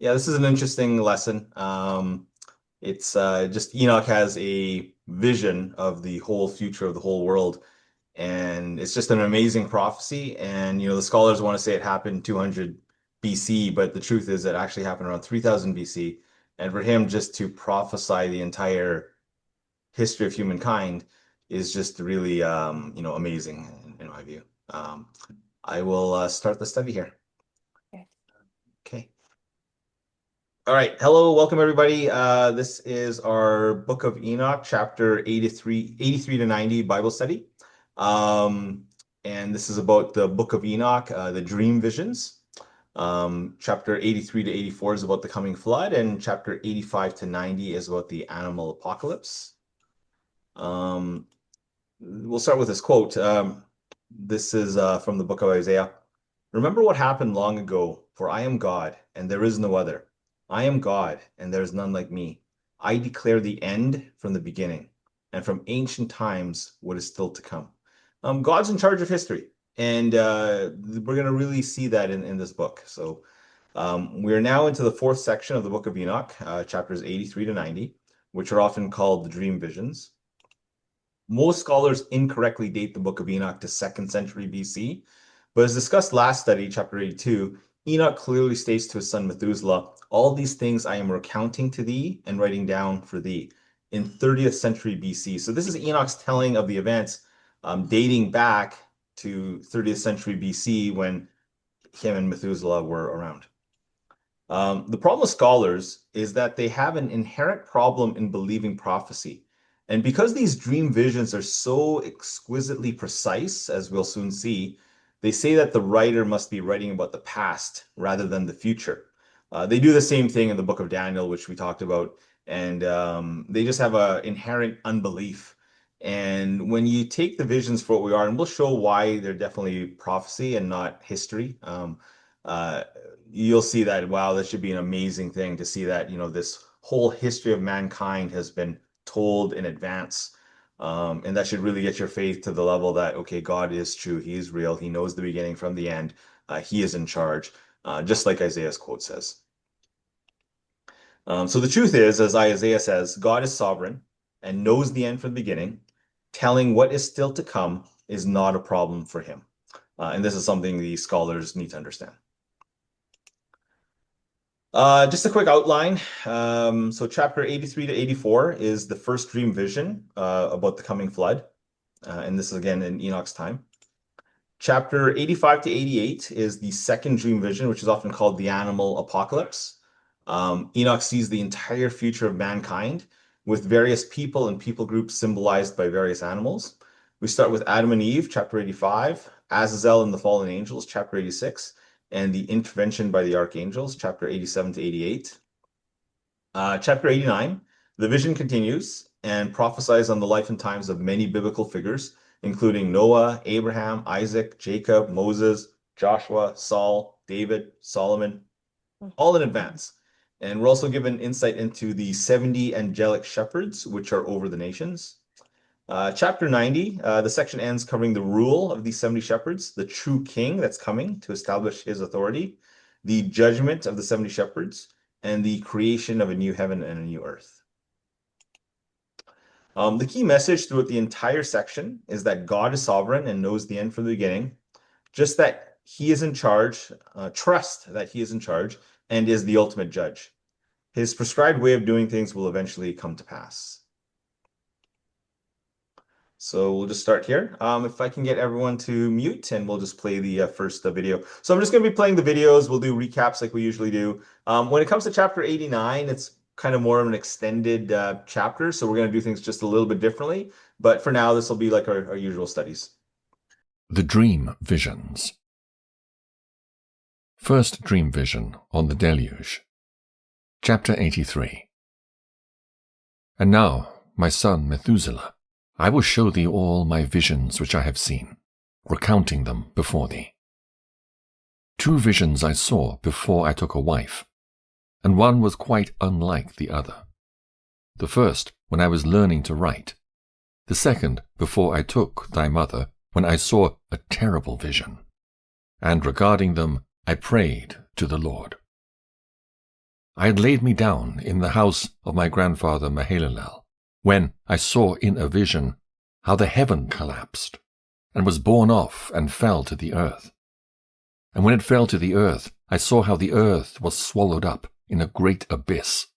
Yeah, this is an interesting lesson. It's just Enoch has a vision of the whole future of the whole world, and it's just an amazing prophecy. And the scholars want to say it happened 200 BC, but the truth is it actually happened around 3000 BC. And for him just to prophesy the entire history of humankind is just really, amazing in my view. I will start the study here. Okay. Okay. All right. Hello, welcome everybody. This is our Book of Enoch, chapter 83 to 90 Bible study. And this is about the Book of Enoch, the dream visions. Chapter 83 to 84 is about the coming flood, and chapter 85 to 90 is about the animal apocalypse. We'll start with this quote. This is from the book of Isaiah. Remember what happened long ago, for I am God, and there is no other. I am God, and there is none like me. I declare the end from the beginning, and from ancient times what is still to come. God's in charge of history, and we're going to really see that in this book. So we're now into the fourth section of the book of Enoch, chapters 83 to 90, which are often called the dream visions. Most scholars incorrectly date the book of Enoch to 2nd century BC, but as discussed last study, chapter 82, Enoch clearly states to his son Methuselah, all these things I am recounting to thee and writing down for thee in 30th century BC. So this is Enoch's telling of the events dating back to 30th century BC when him and Methuselah were around. The problem with scholars is that they have an inherent problem in believing prophecy. And because these dream visions are so exquisitely precise, as we'll soon see, they say that the writer must be writing about the past rather than the future. They do the same thing in the book of Daniel, which we talked about, and they just have an inherent unbelief. And when you take the visions for what we are, and we'll show why they're definitely prophecy and not history, uh, you'll see that, wow, this should be an amazing thing to see that, this whole history of mankind has been told in advance. And that should really get your faith to the level that, okay, God is true. He is real. He knows the beginning from the end. He is in charge, just like Isaiah's quote says. So the truth is, as Isaiah says, God is sovereign and knows the end from the beginning. Telling what is still to come is not a problem for him. And this is something the scholars need to understand. Just a quick outline. So chapter 83 to 84 is the first dream vision about the coming flood. And this is again in Enoch's time. Chapter 85 to 88 is the second dream vision, which is often called the animal apocalypse. Enoch sees the entire future of mankind with various people and people groups symbolized by various animals. We start with Adam and Eve, chapter 85, Azazel and the fallen angels, chapter 86, and the intervention by the Archangels, chapter 87 to 88. Chapter 89, the vision continues and prophesies on the life and times of many biblical figures, including Noah, Abraham, Isaac, Jacob, Moses, Joshua, Saul, David, Solomon, all in advance. And we're also given insight into the 70 angelic shepherds, which are over the nations. Chapter 90, the section ends covering the rule of these 70 shepherds, the true king that's coming to establish his authority, the judgment of the 70 shepherds, and the creation of a new heaven and a new earth. The key message throughout the entire section is that God is sovereign and knows the end from the beginning, just that he is in charge, trust that he is in charge and is the ultimate judge. His prescribed way of doing things will eventually come to pass. So we'll just start here. If I can get everyone to mute, and we'll just play the first video. So I'm just going to be playing the videos. We'll do recaps like we usually do. When it comes to chapter 89, it's kind of more of an extended chapter, so we're going to do things just a little bit differently. But for now, this will be like our usual studies. The Dream Visions. First Dream Vision on the Deluge. Chapter 83. And now, my son Methuselah, I will show thee all my visions which I have seen, recounting them before thee. 2 visions I saw before I took a wife, and one was quite unlike the other. The first when I was learning to write, the second before I took thy mother, when I saw a terrible vision, and regarding them I prayed to the Lord. I had laid me down in the house of my grandfather Mahalalel, when I saw in a vision how the heaven collapsed, and was borne off and fell to the earth. And when it fell to the earth, I saw how the earth was swallowed up in a great abyss.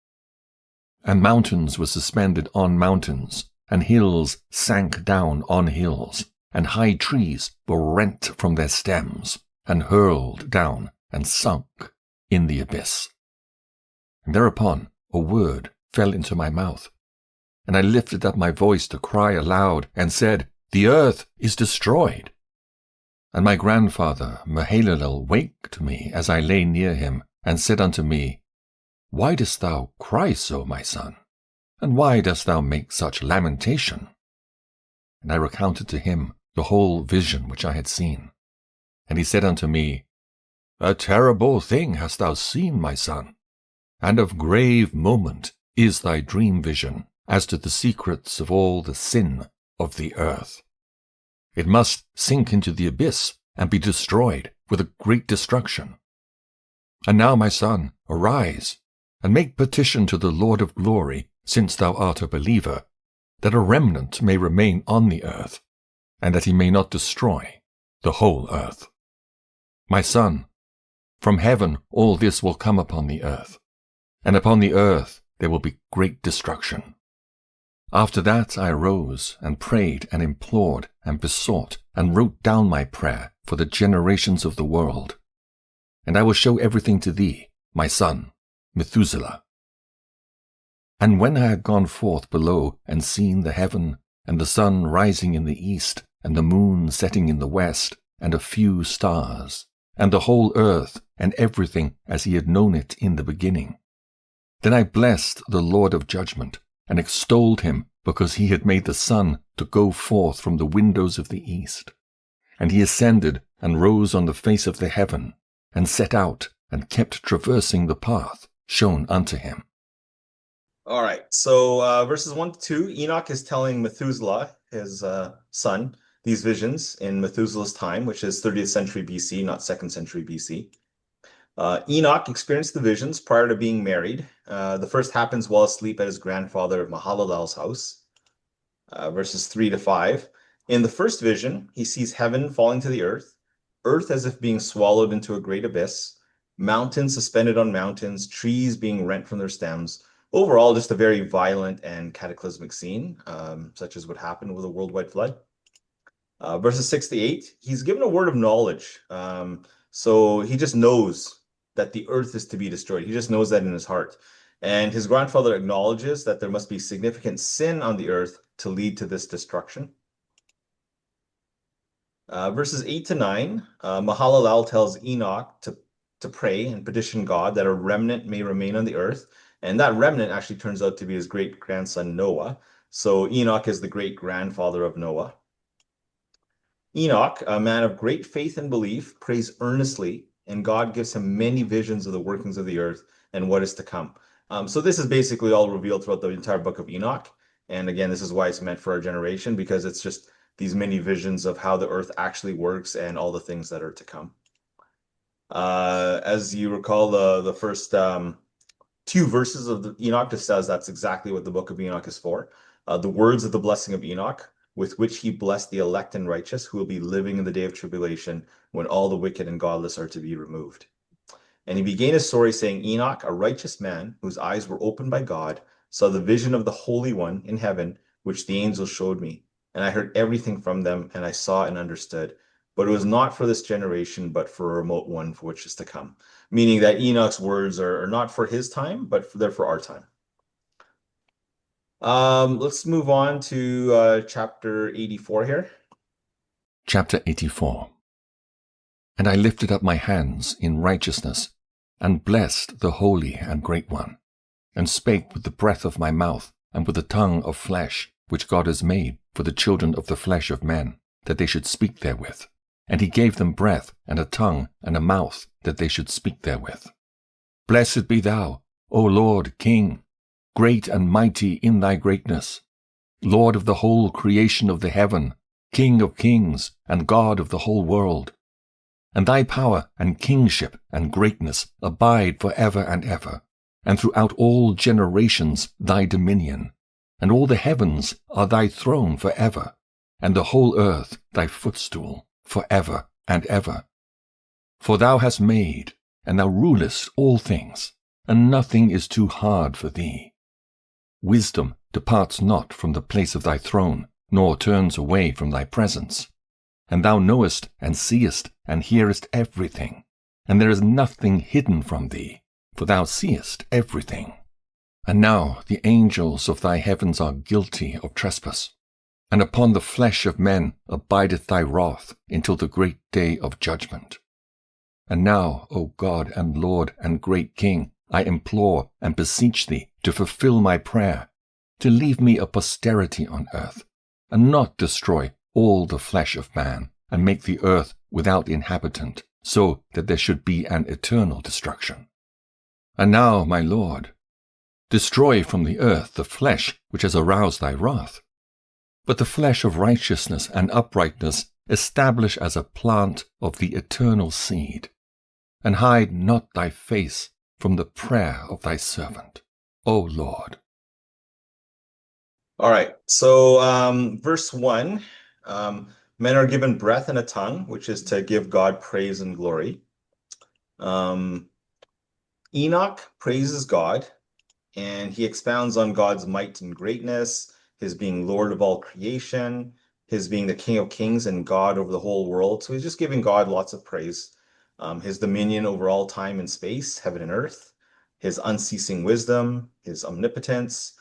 And mountains were suspended on mountains, and hills sank down on hills, and high trees were rent from their stems, and hurled down and sunk in the abyss. And thereupon a word fell into my mouth, and I lifted up my voice to cry aloud, and said, The earth is destroyed. And my grandfather Mahalalel waked me as I lay near him, and said unto me, Why dost thou cry so, my son? And why dost thou make such lamentation? And I recounted to him the whole vision which I had seen. And he said unto me, A terrible thing hast thou seen, my son, and of grave moment is thy dream vision as to the secrets of all the sin of the earth. It must sink into the abyss and be destroyed with a great destruction. And now, my son, arise, and make petition to the Lord of glory, since thou art a believer, that a remnant may remain on the earth, and that he may not destroy the whole earth. My son, from heaven all this will come upon the earth, and upon the earth there will be great destruction. After that I arose, and prayed, and implored, and besought, and wrote down my prayer for the generations of the world. And I will show everything to thee, my son, Methuselah. And when I had gone forth below, and seen the heaven, and the sun rising in the east, and the moon setting in the west, and a few stars, and the whole earth, and everything as he had known it in the beginning, then I blessed the Lord of judgement, and extolled him, because he had made the sun to go forth from the windows of the east. And he ascended, and rose on the face of the heaven, and set out, and kept traversing the path shown unto him. All right, so verses 1 to 2, Enoch is telling Methuselah, his son, these visions in Methuselah's time, which is 30th century BC, not 2nd century BC. Enoch experienced the visions prior to being married. The first happens while asleep at his grandfather Mahalalel's house, verses 3 to 5. In the first vision, he sees heaven falling to the earth as if being swallowed into a great abyss, mountains suspended on mountains, trees being rent from their stems. Overall, just a very violent and cataclysmic scene, such as would happen with a worldwide flood. Verses 6 to 8, he's given a word of knowledge. So he just knows that the earth is to be destroyed. He just knows that in his heart. And his grandfather acknowledges that there must be significant sin on the earth to lead to this destruction. Verses 8 to 9, Mahalalel tells Enoch to pray and petition God that a remnant may remain on the earth. And that remnant actually turns out to be his great-grandson Noah. So Enoch is the great-grandfather of Noah. Enoch, a man of great faith and belief, prays earnestly, and God gives him many visions of the workings of the earth and what is to come. So this is basically all revealed throughout the entire book of Enoch. And again, this is why it's meant for our generation, because it's just these many visions of how the earth actually works and all the things that are to come. As you recall, the first 2 verses of the Enoch just says that's exactly what the book of Enoch is for. The words of the blessing of Enoch, with which he blessed the elect and righteous who will be living in the day of tribulation, when all the wicked and godless are to be removed. And he began his story saying, Enoch, a righteous man, whose eyes were opened by God, saw the vision of the Holy One in heaven, which the angels showed me. And I heard everything from them, and I saw and understood. But it was not for this generation, but for a remote one for which is to come. Meaning that Enoch's words are not for his time, but they're for our time. Let's move on to chapter 84 here. Chapter 84. And I lifted up my hands in righteousness, and blessed the Holy and Great One, and spake with the breath of my mouth, and with the tongue of flesh, which God has made for the children of the flesh of men, that they should speak therewith. And he gave them breath, and a tongue, and a mouth, that they should speak therewith. Blessed be thou, O Lord, King, great and mighty in thy greatness, Lord of the whole creation of the heaven, King of kings, and God of the whole world. And thy power and kingship and greatness abide for ever and ever. and throughout all generations thy dominion, and all the heavens are thy throne forever, and the whole earth thy footstool forever and ever. For thou hast made, and thou rulest all things, and nothing is too hard for thee. Wisdom departs not from the place of thy throne, nor turns away from thy presence. And thou knowest and seest and hearest everything, and there is nothing hidden from thee, for thou seest everything. And now the angels of thy heavens are guilty of trespass, and upon the flesh of men abideth thy wrath until the great day of judgment. And now, O God and Lord and great King, I implore and beseech thee to fulfill my prayer, to leave me a posterity on earth, and not destroy all the flesh of man, and make the earth without inhabitant, so that there should be an eternal destruction. And now, my Lord, destroy from the earth the flesh which has aroused thy wrath, but the flesh of righteousness and uprightness establish as a plant of the eternal seed, and hide not thy face from the prayer of thy servant, O Lord. All right, so verse 1, men are given breath and a tongue, which is to give God praise and glory. Enoch praises God, and he expounds on God's might and greatness, his being Lord of all creation, his being the King of kings and God over the whole world. So he's just giving God lots of praise. His dominion over all time and space, heaven and earth, his unceasing wisdom, his omnipotence.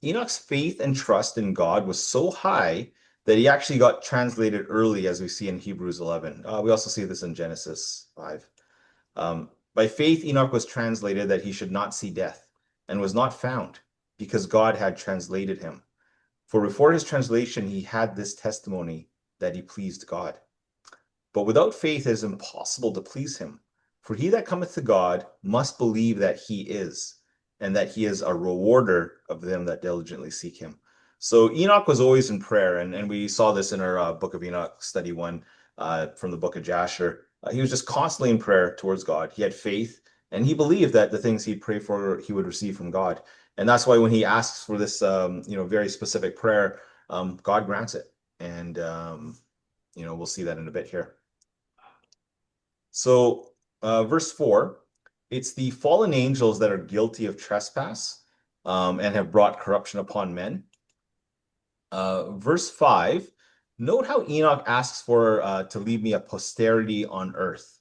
Enoch's faith and trust in God was so high that he actually got translated early, as we see in Hebrews 11. We also see this in Genesis 5. By faith, Enoch was translated that he should not see death, and was not found, because God had translated him. For before his translation, he had this testimony that he pleased God. But without faith it is impossible to please him. For he that cometh to God must believe that he is, and that he is a rewarder of them that diligently seek him. So Enoch was always in prayer, and we saw this in our Book of Enoch, Study 1, from the Book of Jasher. He was just constantly in prayer towards God. He had faith, and he believed that the things he'd pray for, he would receive from God. And that's why when he asks for this, very specific prayer, God grants it. And, we'll see that in a bit here. So verse 4, it's the fallen angels that are guilty of trespass and have brought corruption upon men. Verse 5, note how Enoch asks for to leave me a posterity on earth.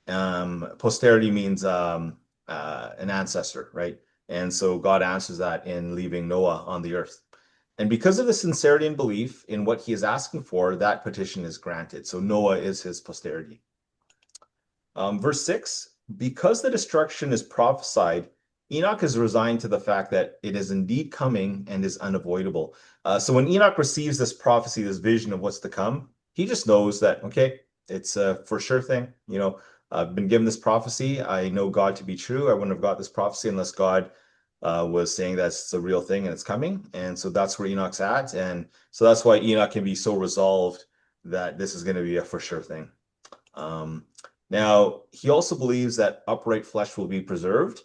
Posterity means an ancestor, right? And so God answers that in leaving Noah on the earth. And because of the sincerity and belief in what he is asking for, that petition is granted. So Noah is his posterity. Verse 6, because the destruction is prophesied, Enoch is resigned to the fact that it is indeed coming and is unavoidable. So when Enoch receives this prophecy, this vision of what's to come, he just knows that, okay, it's a for sure thing. I've been given this prophecy. I know God to be true. I wouldn't have got this prophecy unless God was saying that's a real thing and it's coming. And so that's where Enoch's at. And so that's why Enoch can be so resolved that this is going to be a for sure thing. Now, he also believes that upright flesh will be preserved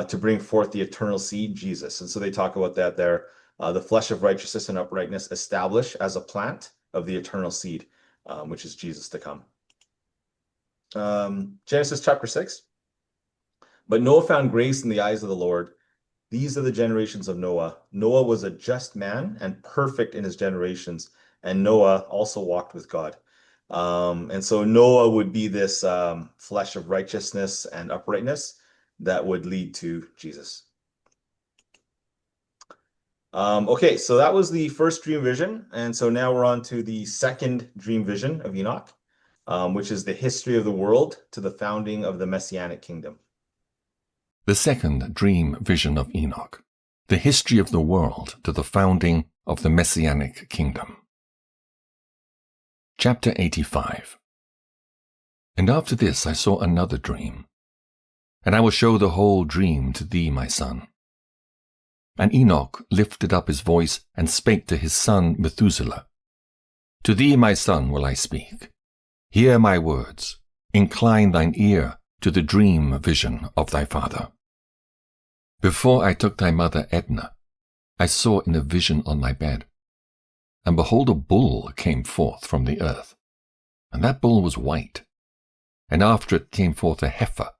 to bring forth the eternal seed, Jesus. And so they talk about that there. The flesh of righteousness and uprightness established as a plant of the eternal seed, which is Jesus to come. Genesis chapter 6. But Noah found grace in the eyes of the Lord. These are the generations of Noah. Noah was a just man and perfect in his generations, and Noah also walked with God. And so Noah would be this flesh of righteousness and uprightness that would lead to Jesus. Okay, so that was the first dream vision. And so now we're on to the second dream vision of Enoch, which is the history of the world to the founding of the Messianic kingdom. The second dream vision of Enoch, the history of the world to the founding of the Messianic kingdom. Chapter 85. And after this I saw another dream, and I will show the whole dream to thee, my son. And Enoch lifted up his voice and spake to his son Methuselah. To thee, my son, will I speak. Hear my words. Incline thine ear to the dream vision of thy father. Before I took thy mother Edna, I saw in a vision on my bed, and behold, a bull came forth from the earth, and that bull was white, and after it came forth a heifer,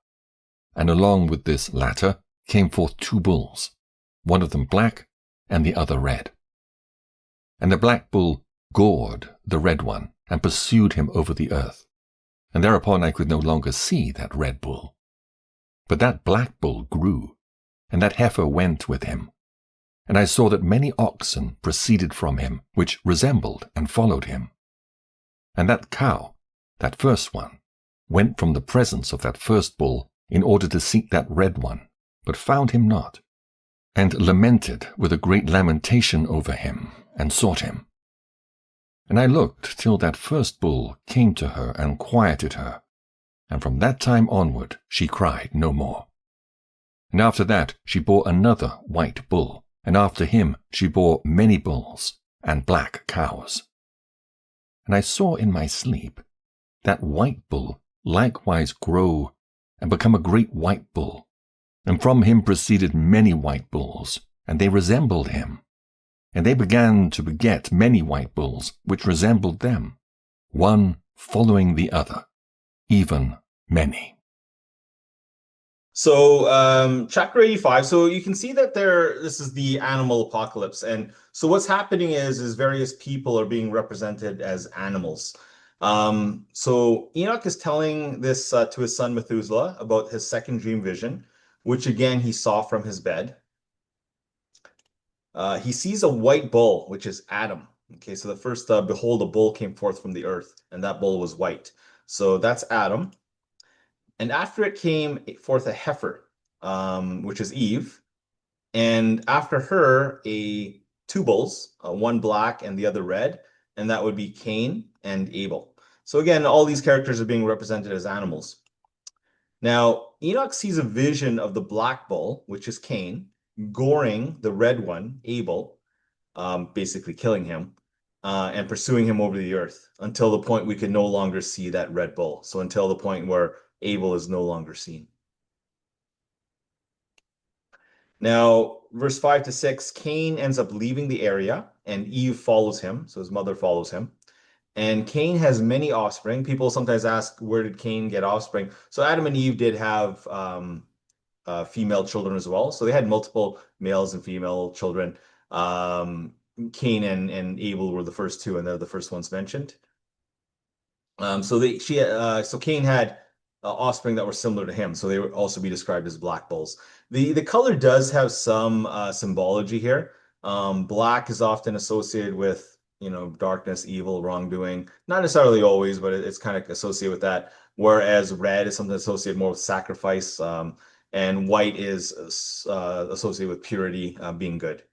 and along with this latter came forth two bulls, one of them black, and the other red. And the black bull gored the red one, and pursued him over the earth, and thereupon I could no longer see that red bull. But that black bull grew, and that heifer went with him. And I saw that many oxen proceeded from him, which resembled and followed him. And that cow, that first one, went from the presence of that first bull in order to seek that red one, but found him not, and lamented with a great lamentation over him, and sought him. And I looked till that first bull came to her and quieted her, and from that time onward she cried no more. And after that she bore another white bull, and after him she bore many bulls and black cows. And I saw in my sleep that white bull likewise grow and become a great white bull, and from him proceeded many white bulls, and they resembled him. And they began to beget many white bulls, which resembled them, one following the other, even many. So chapter 85, so you can see that this is the animal apocalypse. And so what's happening is various people are being represented as animals. So Enoch is telling this to his son Methuselah about his second dream vision, which again he saw from his bed. He sees a white bull, which is Adam. Okay, so the first, behold, a bull came forth from the earth, and that bull was white. So that's Adam. And after it came forth a heifer, which is Eve. And after her, two bulls, one black and the other red, and that would be Cain and Abel. So again, all these characters are being represented as animals. Now, Enoch sees a vision of the black bull, which is Cain, goring the red one, Abel, basically killing him, and pursuing him over the earth until the point we could no longer see that red bull. So until the point where Abel is no longer seen. Now, verse 5 to 6, Cain ends up leaving the area, and Eve follows him, so his mother follows him. And Cain has many offspring. People sometimes ask, where did Cain get offspring? So Adam and Eve did have female children as well. So they had multiple males and female children. Cain and Abel were the first two, and they're the first ones mentioned. So Cain had offspring that were similar to him, so they would also be described as black bulls. The color does have some symbology here. Black is often associated with darkness, evil, wrongdoing. Not necessarily always, but it's kind of associated with that. Whereas red is something associated more with sacrifice, and white is associated with purity, being good.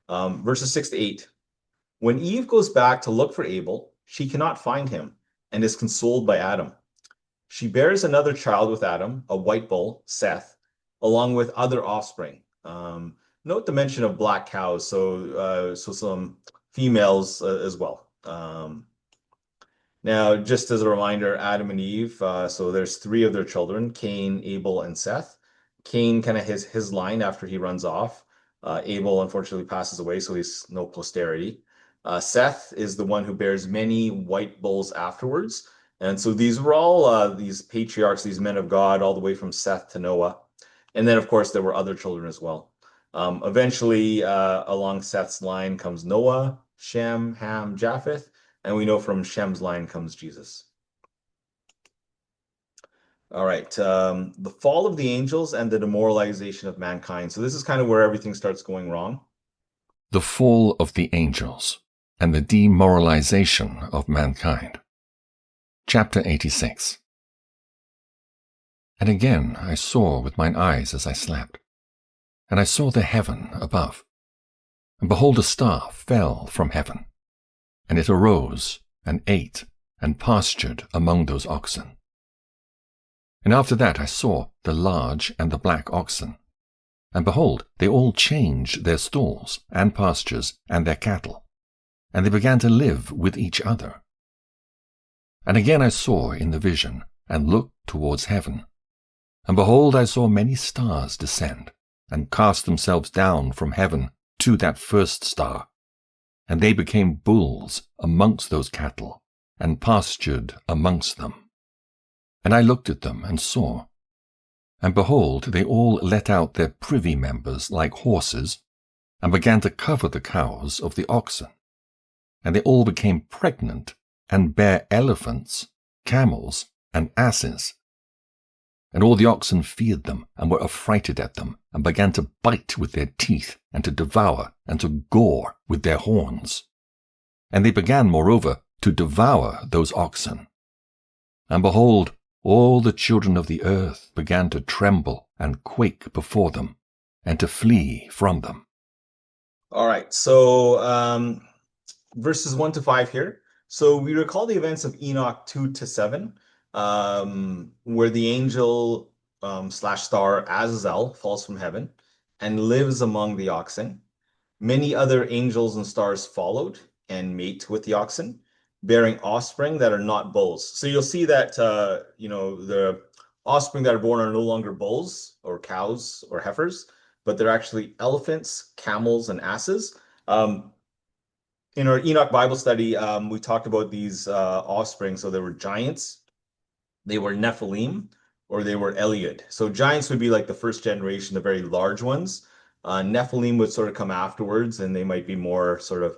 Verses 6 to 8. When Eve goes back to look for Abel, she cannot find him and is consoled by Adam. She bears another child with Adam, a white bull, Seth, along with other offspring. Note the mention of black cows, so some females as well. Now, just as a reminder, Adam and Eve, so there's three of their children, Cain, Abel, and Seth. Cain kind of his line after he runs off. Abel unfortunately passes away, so he's no posterity. Seth is the one who bears many white bulls afterwards. And so these were all these patriarchs, these men of God, all the way from Seth to Noah. And then, of course, there were other children as well. Eventually, along Seth's line comes Noah, Shem, Ham, Japheth. And we know from Shem's line comes Jesus. All right, the fall of the angels and the demoralization of mankind. So this is kind of where everything starts going wrong. The fall of the angels and the demoralization of mankind. Chapter 86. And again I saw with mine eyes as I slept, and I saw the heaven above. And behold, a star fell from heaven, and it arose and ate and pastured among those oxen. And after that I saw the large and the black oxen, and behold, they all changed their stalls and pastures and their cattle, and they began to live with each other. And again I saw in the vision, and looked towards heaven, And behold, I saw many stars descend, and cast themselves down from heaven to that first star. And they became bulls amongst those cattle, and pastured amongst them. And I looked at them, and saw. And behold, they all let out their privy members like horses, and began to cover the cows of the oxen. And they all became pregnant, and bare elephants, camels, and asses. And all the oxen feared them, and were affrighted at them, and began to bite with their teeth, and to devour, and to gore with their horns. And they began, moreover, to devour those oxen. And behold, all the children of the earth began to tremble and quake before them, and to flee from them. All right, so verses 1 to 5 here. So we recall the events of Enoch 2 to 7, where the angel slash star Azazel falls from heaven and lives among the oxen. Many other angels and stars followed and mate with the oxen, bearing offspring that are not bulls. So you'll see that the offspring that are born are no longer bulls or cows or heifers, but they're actually elephants, camels, and asses. In our Enoch Bible study, we talked about these offspring. So there were giants, they were Nephilim, or they were Eliud. So giants would be like the first generation, the very large ones. Nephilim would sort of come afterwards, and they might be more sort of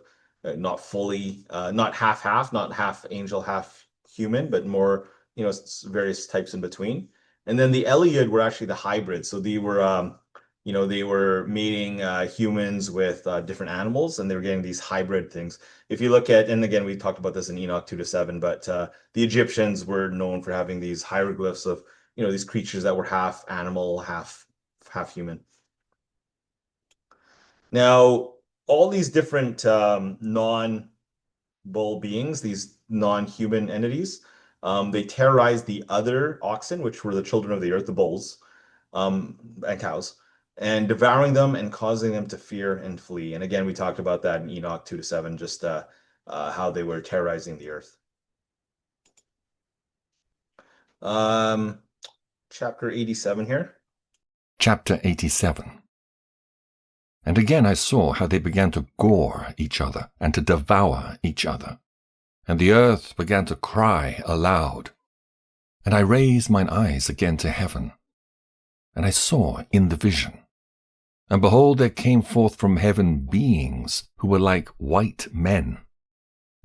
not fully, not half-half, not half angel, half human, but more, various types in between. And then the Eliud were actually the hybrids. So they were mating humans with different animals, and they were getting these hybrid things. If you look at, and again, we talked about this in Enoch 2 to 7, but the Egyptians were known for having these hieroglyphs of, these creatures that were half animal, half human. Now, all these different non-bull beings, these non-human entities, they terrorized the other oxen, which were the children of the earth, the bulls, and cows, and devouring them and causing them to fear and flee. And again, we talked about that in Enoch 2 to 7, just how they were terrorizing the earth. Chapter 87 here. Chapter 87. And again I saw how they began to gore each other, and to devour each other. And the earth began to cry aloud. And I raised mine eyes again to heaven, and I saw in the vision. And behold, there came forth from heaven beings who were like white men.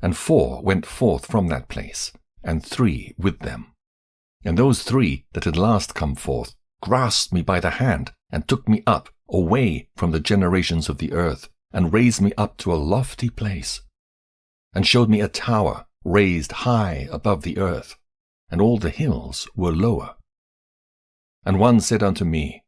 And 4 went forth from that place, and 3 with them. And those 3 that had last come forth grasped me by the hand, and took me up away from the generations of the earth, and raised me up to a lofty place, and showed me a tower raised high above the earth, and all the hills were lower. And one said unto me,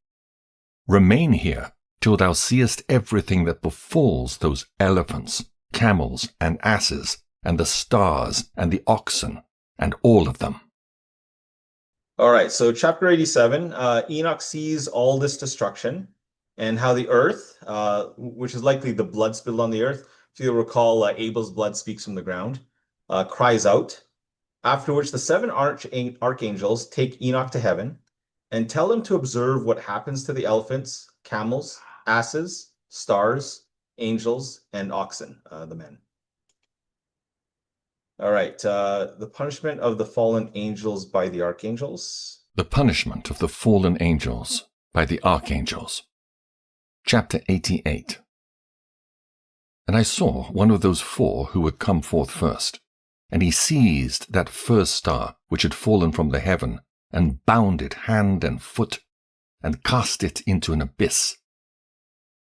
Remain here till thou seest everything that befalls those elephants, camels, and asses, and the stars, and the oxen, and all of them. All right, so chapter 87, Enoch sees all this destruction, and how the earth, which is likely the blood spilled on the earth, if you'll recall, Abel's blood speaks from the ground, cries out, after which the 7 archangels take Enoch to heaven and tell him to observe what happens to the elephants, camels, asses, stars, angels, and oxen, the men. All right, the punishment of the fallen angels by the archangels. The punishment of the fallen angels by the archangels. Chapter 88. And I saw one of those 4 who had come forth first, and he seized that first star which had fallen from the heaven, and bound it hand and foot, and cast it into an abyss.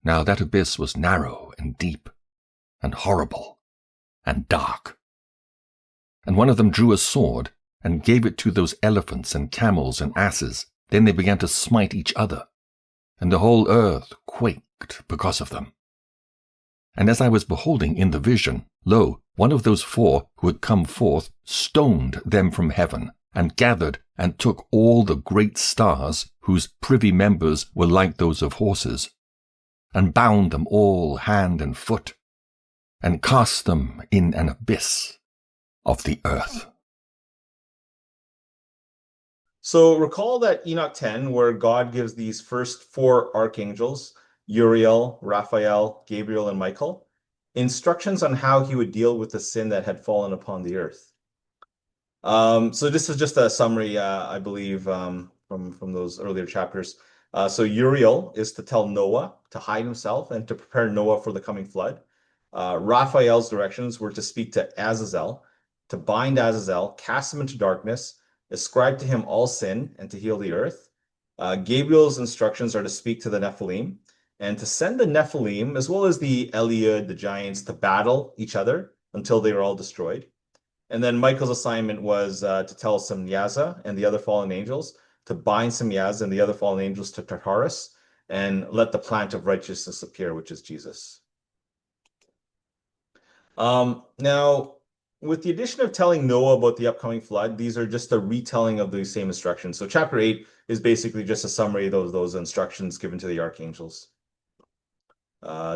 Now that abyss was narrow and deep, and horrible, and dark. And one of them drew a sword, and gave it to those elephants and camels and asses. Then they began to smite each other, and the whole earth quaked because of them. And as I was beholding in the vision, lo, one of those 4 who had come forth stoned them from heaven, and gathered and took all the great stars, whose privy members were like those of horses, and bound them all hand and foot, and cast them in an abyss of the earth. So recall that Enoch 10, where God gives these first four archangels, Uriel, Raphael, Gabriel, and Michael, instructions on how he would deal with the sin that had fallen upon the earth. So this is just a summary, I believe, from those earlier chapters. So Uriel is to tell Noah to hide himself and to prepare Noah for the coming flood. Raphael's directions were to speak to Azazel, to bind Azazel, cast him into darkness, ascribe to him all sin, and to heal the earth. Gabriel's instructions are to speak to the Nephilim and to send the Nephilim, as well as the Eliud, the giants, to battle each other until they are all destroyed. And then Michael's assignment was to tell Semyaza and the other fallen angels to bind Semyaza and the other fallen angels to Tartarus and let the plant of righteousness appear, which is Jesus. Now, with the addition of telling Noah about the upcoming flood, these are just a retelling of the same instructions. So chapter 8 is basically just a summary of those instructions given to the archangels.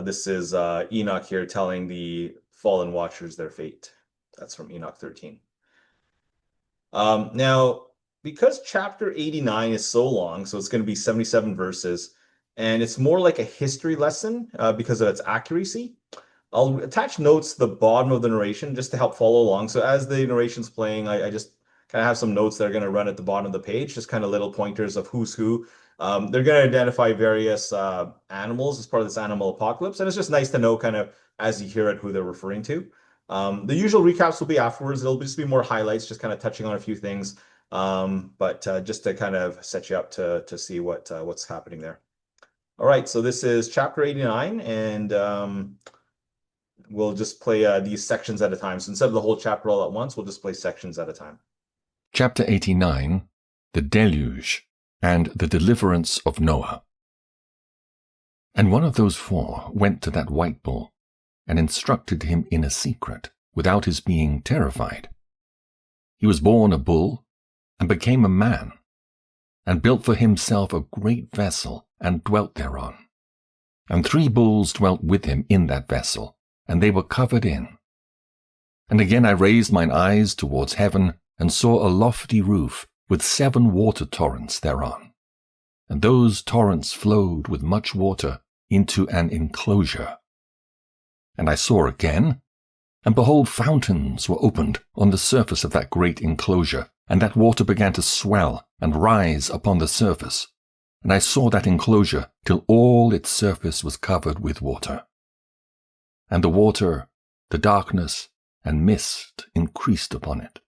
This is Enoch here telling the fallen watchers their fate. That's from Enoch 13. Now, because chapter 89 is so long, so it's going to be 77 verses, and it's more like a history lesson because of its accuracy, I'll attach notes to the bottom of the narration just to help follow along. So as the narration's playing, I just kind of have some notes that are going to run at the bottom of the page, just kind of little pointers of who's who. They're going to identify various animals as part of this animal apocalypse, and it's just nice to know kind of as you hear it who they're referring to. The usual recaps will be afterwards. It'll just be more highlights, just kind of touching on a few things, but just to kind of set you up to see what's happening there. All right, so this is chapter 89, and we'll just play these sections at a time. So instead of the whole chapter all at once, we'll just play sections at a time. Chapter 89, The Deluge and the Deliverance of Noah. And one of those four went to that white bull and instructed him in a secret, without his being terrified. He was born a bull and became a man, and built for himself a great vessel and dwelt thereon. And 3 bulls dwelt with him in that vessel, and they were covered in. And again I raised mine eyes towards heaven, and saw a lofty roof, with 7 water torrents thereon. And those torrents flowed with much water into an enclosure. And I saw again, and behold, fountains were opened on the surface of that great enclosure, and that water began to swell and rise upon the surface. And I saw that enclosure till all its surface was covered with water. And the water, the darkness, and mist increased upon it.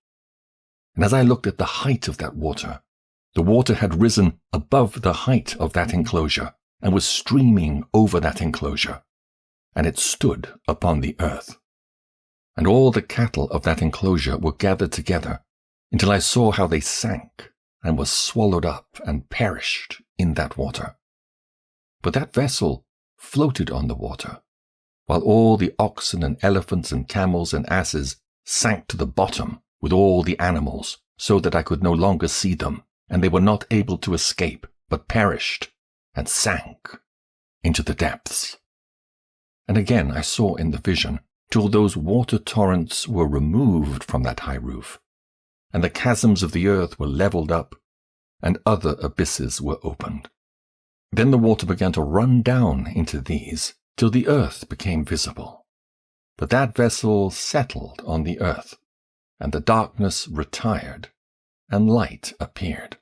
And as I looked at the height of that water, the water had risen above the height of that enclosure, and was streaming over that enclosure, and it stood upon the earth. And all the cattle of that enclosure were gathered together, until I saw how they sank, and were swallowed up and perished in that water. But that vessel floated on the water, while all the oxen and elephants and camels and asses sank to the bottom with all the animals, so that I could no longer see them, and they were not able to escape, but perished, and sank into the depths. And again I saw in the vision, till those water torrents were removed from that high roof, and the chasms of the earth were levelled up, and other abysses were opened. Then the water began to run down into these, till the earth became visible. But that vessel settled on the earth, and the darkness retired, and light appeared.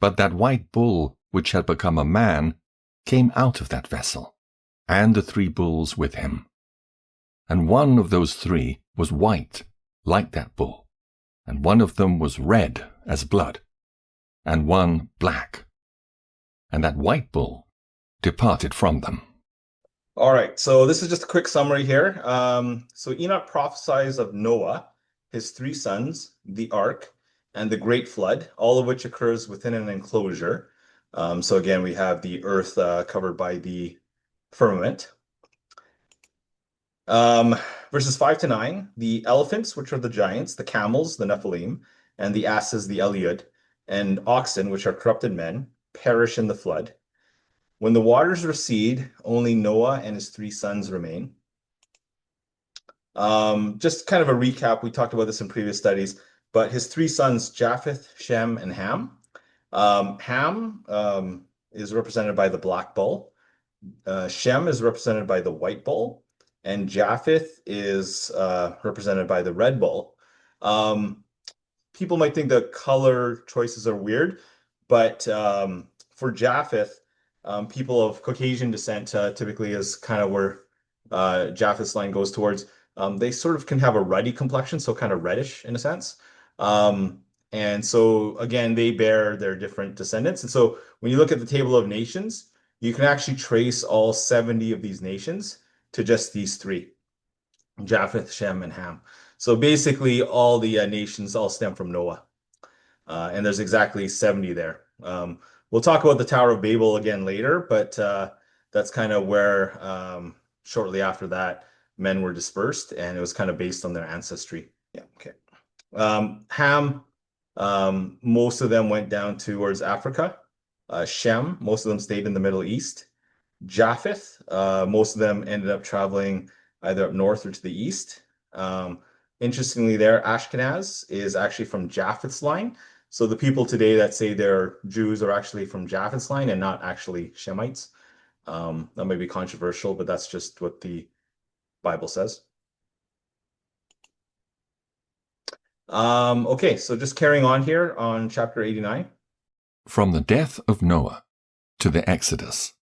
But that white bull, which had become a man, came out of that vessel, and the 3 bulls with him. And one of those 3 was white, like that bull, and one of them was red as blood, and one black. And that white bull departed from them. All right, so this is just a quick summary here. So Enoch prophesies of Noah, his 3 sons, the ark, and the great flood, all of which occurs within an enclosure. So again, we have the earth covered by the firmament. Verses 5 to 9, the elephants, which are the giants, the camels, the Nephilim, and the asses, the Eliud, and oxen, which are corrupted men, perish in the flood. When the waters recede, only Noah and his 3 sons remain. Just kind of a recap, we talked about this in previous studies. but his three sons, Japheth, Shem, and Ham. Ham is represented by the black bull. Shem is represented by the white bull, and Japheth is represented by the red bull. People might think the color choices are weird, but for Japheth, people of Caucasian descent typically is kind of where Japheth's line goes towards. They sort of can have a ruddy complexion, so kind of reddish in a sense. And so again, they bear their different descendants. And so when you look at the table of nations, you can actually trace all 70 of these nations to just these three, Japheth, Shem, and Ham. So basically, all the nations all stem from Noah. And there's exactly 70 there. We'll talk about the Tower of Babel again later, but that's kind of where shortly after that, men were dispersed, and it was kind of based on their ancestry. Yeah, okay. Ham, most of them went down towards Africa. Shem, most of them stayed in the Middle East. Japheth, most of them ended up traveling either up north or to the east. Interestingly, there, Ashkenaz is actually from Japheth's line. So the people today that say they're Jews are actually from Japheth's line and not actually Shemites. That may be controversial, but that's just what the Bible says. Okay, so just carrying on here on chapter 89. From the death of Noah to the Exodus.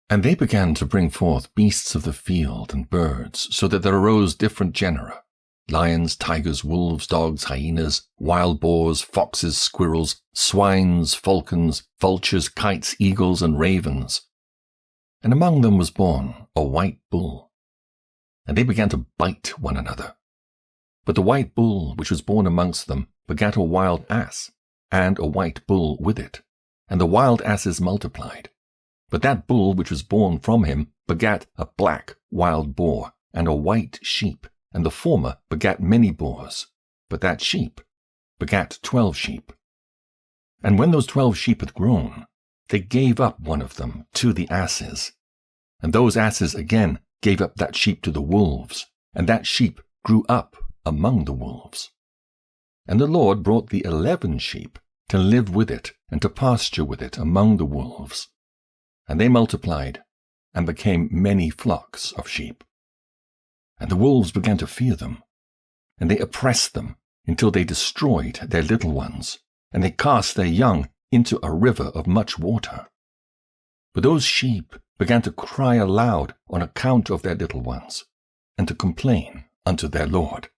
And they began to bring forth beasts of the field and birds, so that there arose different genera: lions, tigers, wolves, dogs, hyenas, wild boars, foxes, squirrels, swines, falcons, vultures, kites, eagles, and ravens. And among them was born a white bull. And they began to bite one another. But the white bull which was born amongst them begat a wild ass, and a white bull with it, and the wild asses multiplied. But that bull which was born from him begat a black wild boar, and a white sheep, and the former begat many boars, but that sheep begat 12 sheep. And when those 12 sheep had grown, they gave up one of them to the asses. And those asses again gave up that sheep to the wolves, and that sheep grew up among the wolves. And the Lord brought the 11 sheep to live with it and to pasture with it among the wolves. And they multiplied and became many flocks of sheep. And the wolves began to fear them, and they oppressed them until they destroyed their little ones, and they cast their young into a river of much water. But those sheep began to cry aloud on account of their little ones, and to complain unto their Lord.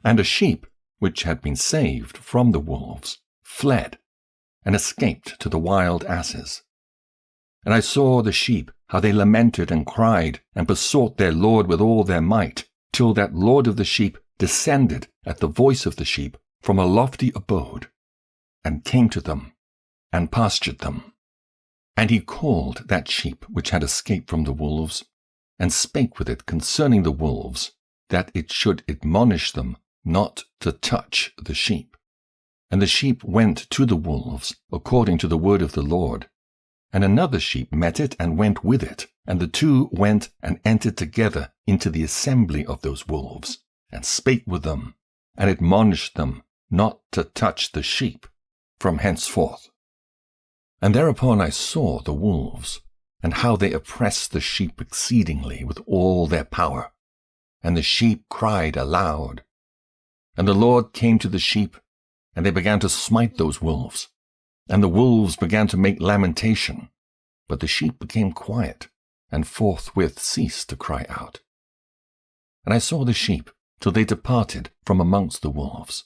And a sheep which had been saved from the wolves fled, and escaped to the wild asses. And I saw the sheep, how they lamented and cried, and besought their Lord with all their might, till that Lord of the sheep descended at the voice of the sheep from a lofty abode, and came to them, and pastured them. And he called that sheep which had escaped from the wolves, and spake with it concerning the wolves, that it should admonish them not to touch the sheep. And the sheep went to the wolves, according to the word of the Lord. And another sheep met it and went with it, and the two went and entered together into the assembly of those wolves, and spake with them, and admonished them not to touch the sheep from henceforth. And thereupon I saw the wolves, and how they oppressed the sheep exceedingly with all their power. And the sheep cried aloud. And the Lord came to the sheep, and they began to smite those wolves. And the wolves began to make lamentation, but the sheep became quiet, and forthwith ceased to cry out. And I saw the sheep till they departed from amongst the wolves.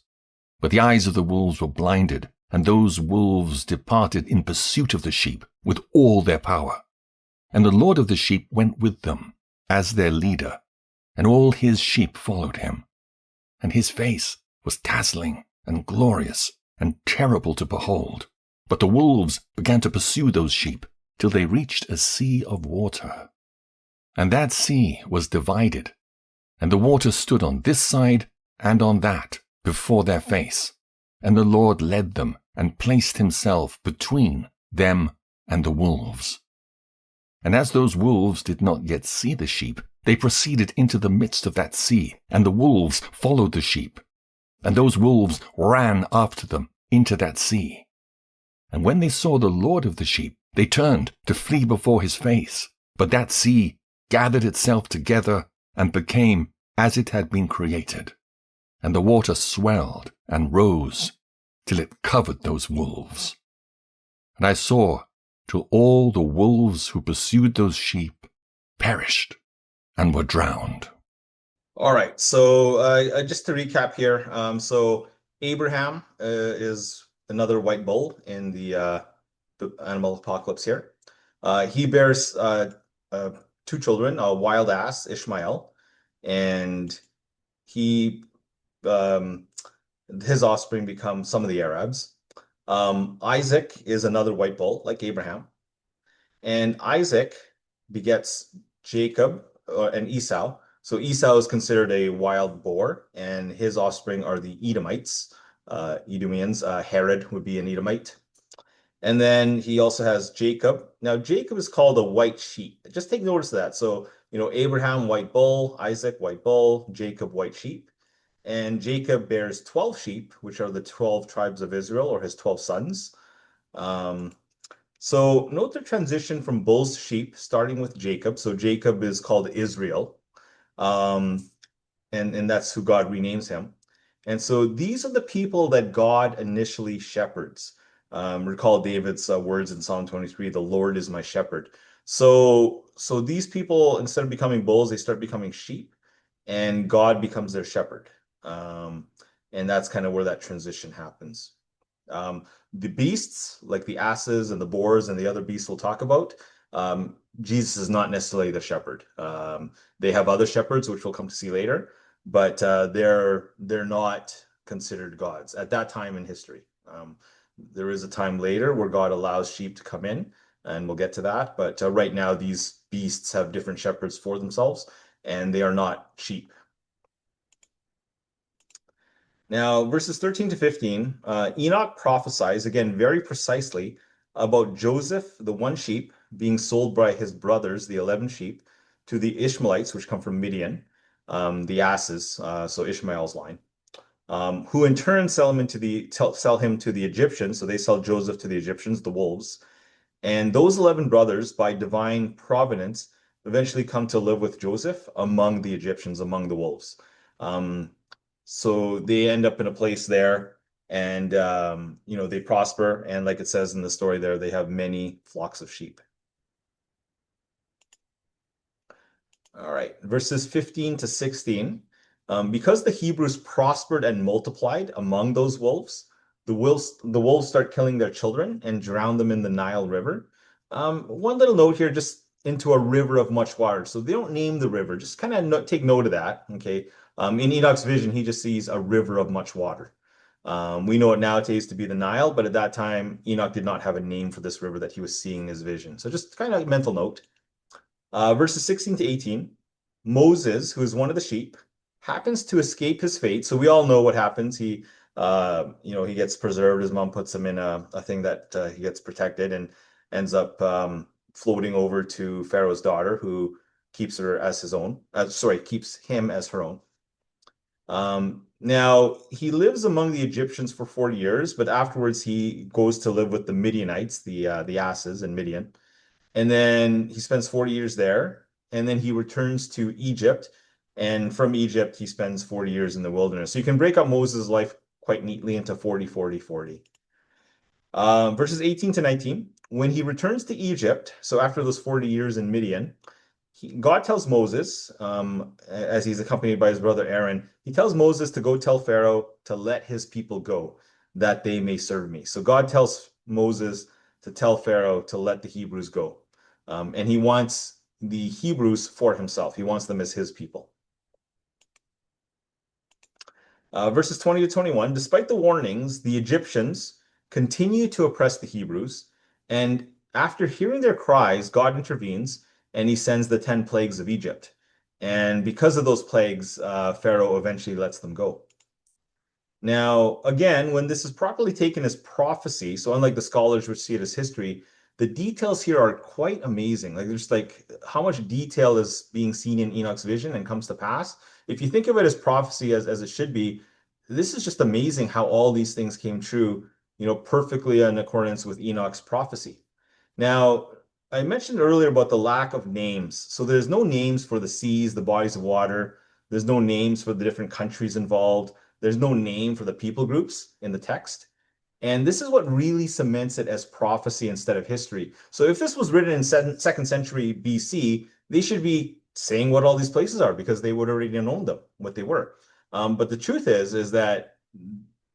But the eyes of the wolves were blinded, and those wolves departed in pursuit of the sheep with all their power. And the Lord of the sheep went with them as their leader, and all his sheep followed him. And his face was dazzling and glorious and terrible to behold. But the wolves began to pursue those sheep till they reached a sea of water. And that sea was divided, and the water stood on this side and on that before their face. And the Lord led them and placed himself between them and the wolves. And as those wolves did not yet see the sheep, they proceeded into the midst of that sea, and the wolves followed the sheep. And those wolves ran after them into that sea. And when they saw the Lord of the sheep, they turned to flee before his face. But that sea gathered itself together and became as it had been created. And the water swelled and rose till it covered those wolves. And I saw till all the wolves who pursued those sheep perished and were drowned. All right. So just to recap here, so Abraham is another white bull in the animal apocalypse here. He bears two children, a wild ass, Ishmael, and he um, his offspring become some of the Arabs. Isaac is another white bull, like Abraham, and Isaac begets Jacob and Esau. So Esau is considered a wild boar, and his offspring are the Edomites, Edomians. Herod would be an Edomite. And then he also has Jacob. Now, Jacob is called a white sheep. Just take notice of that. So, Abraham, white bull, Isaac, white bull, Jacob, white sheep. And Jacob bears 12 sheep, which are the 12 tribes of Israel, or his 12 sons. Um, so note the transition from bulls to sheep, starting with Jacob. So Jacob is called Israel, um, and that's who God renames him. And so these are the people that God initially shepherds. Recall David's words in Psalm 23, "The Lord is my shepherd." So these people, instead of becoming bulls, they start becoming sheep, and God becomes their shepherd. Um, and that's kind of where that transition happens. Um, the beasts, like the asses and the boars and the other beasts we'll talk about, Jesus is not necessarily the shepherd. They have other shepherds, which we'll come to see later, but they're not considered gods at that time in history. There is a time later where God allows sheep to come in, and we'll get to that. But right now, these beasts have different shepherds for themselves, and they are not sheep. Now, verses 13 to 15, Enoch prophesies, again, very precisely, about Joseph, the one sheep, being sold by his brothers, the 11 sheep, to the Ishmaelites, which come from Midian, the asses, so Ishmael's line, who in turn sell him to the Egyptians. So they sell Joseph to the Egyptians, the wolves. And those 11 brothers, by divine providence, eventually come to live with Joseph among the Egyptians, among the wolves. Um, so they end up in a place there, and they prosper. And like it says in the story there, they have many flocks of sheep. All right, verses 15 to 16. Because the Hebrews prospered and multiplied among those wolves, the wolves start killing their children and drown them in the Nile River. One little note here, just into a river of much water. So they don't name the river, just kind of take note of that. Okay. In Enoch's vision, he just sees a river of much water. We know it nowadays to be the Nile, but at that time, Enoch did not have a name for this river that he was seeing in his vision. So just kind of a mental note. Verses 16 to 18, Moses, who is one of the sheep, happens to escape his fate. So we all know what happens. He gets preserved. His mom puts him in a thing that he gets protected, and ends up floating over to Pharaoh's daughter, who keeps her as his own. Keeps him as her own. Now he lives among the Egyptians for 40 years, but afterwards he goes to live with the Midianites, the asses in Midian. And then he spends 40 years there, and then he returns to Egypt. And from Egypt, he spends 40 years in the wilderness. So you can break up Moses' life quite neatly into 40, 40, 40. Verses 18 to 19, when he returns to Egypt, so after those 40 years in Midian, God tells Moses, as he's accompanied by his brother Aaron, he tells Moses to go tell Pharaoh to let his people go, that they may serve me. So God tells Moses to tell Pharaoh to let the Hebrews go. And he wants the Hebrews for himself. He wants them as his people. Verses 20 to 21, despite the warnings, the Egyptians continue to oppress the Hebrews. And after hearing their cries, God intervenes and he sends the 10 plagues of Egypt. And because of those plagues, Pharaoh eventually lets them go. Now, again, when this is properly taken as prophecy, so unlike the scholars which see it as history, the details here are quite amazing. Like there's like how much detail is being seen in Enoch's vision and comes to pass. If you think of it as prophecy as it should be, this is just amazing how all these things came true, perfectly in accordance with Enoch's prophecy. Now, I mentioned earlier about the lack of names. So there's no names for the seas, the bodies of water. There's no names for the different countries involved. There's no name for the people groups in the text. And this is what really cements it as prophecy instead of history. So if this was written in second century BC, they should be saying what all these places are because they would already known them, what they were. But the truth is that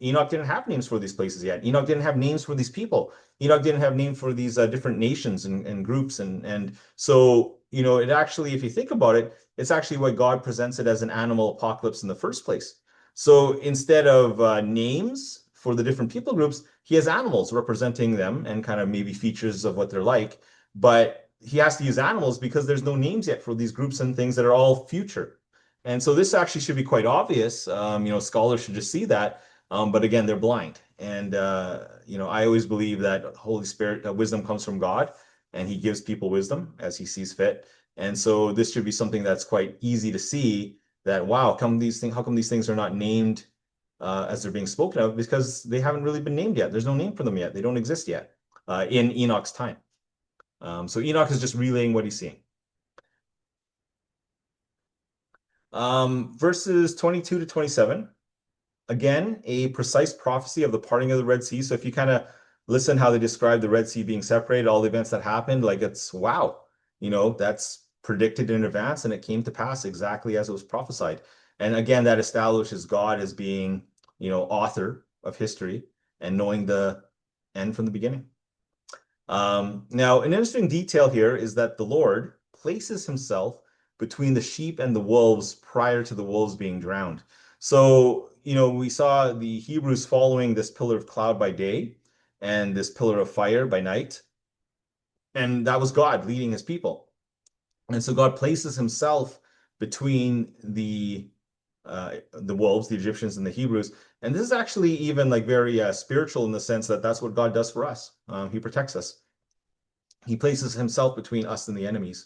Enoch didn't have names for these places yet. Enoch didn't have names for these people. Enoch didn't have names for these different nations and groups. And so, it actually, if you think about it, it's actually why God presents it as an animal apocalypse in the first place. So instead of names for the different people groups, he has animals representing them and kind of maybe features of what they're like. But he has to use animals because there's no names yet for these groups and things that are all future. And so this actually should be quite obvious. Scholars should just see that. But again, they're blind. And, I always believe that Holy Spirit, wisdom comes from God, and he gives people wisdom as he sees fit. And so this should be something that's quite easy to see that, wow, how come these things are not named as they're being spoken of? Because they haven't really been named yet. There's no name for them yet. They don't exist yet in Enoch's time. So Enoch is just relaying what he's seeing. Verses 22 to 27. Again, a precise prophecy of the parting of the Red Sea. So if you kind of listen how they describe the Red Sea being separated, all the events that happened, like it's wow, that's predicted in advance and it came to pass exactly as it was prophesied. And again, that establishes God as being, author of history and knowing the end from the beginning. Now, an interesting detail here is that the Lord places himself between the sheep and the wolves prior to the wolves being drowned. So, we saw the Hebrews following this pillar of cloud by day and this pillar of fire by night. And that was God leading his people. And so God places himself between the wolves, the Egyptians and the Hebrews. And this is actually even like very spiritual in the sense that that's what God does for us. He protects us. He places himself between us and the enemies.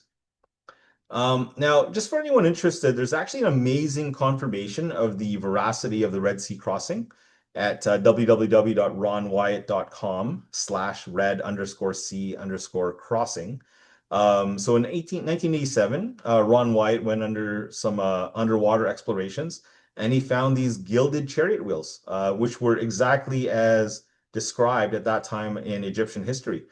Now, just for anyone interested, there's actually an amazing confirmation of the veracity of the Red Sea crossing at www.ronwyatt.com/red_sea_crossing. So in 1987, Ron Wyatt went under some underwater explorations, and he found these gilded chariot wheels, which were exactly as described at that time in Egyptian history.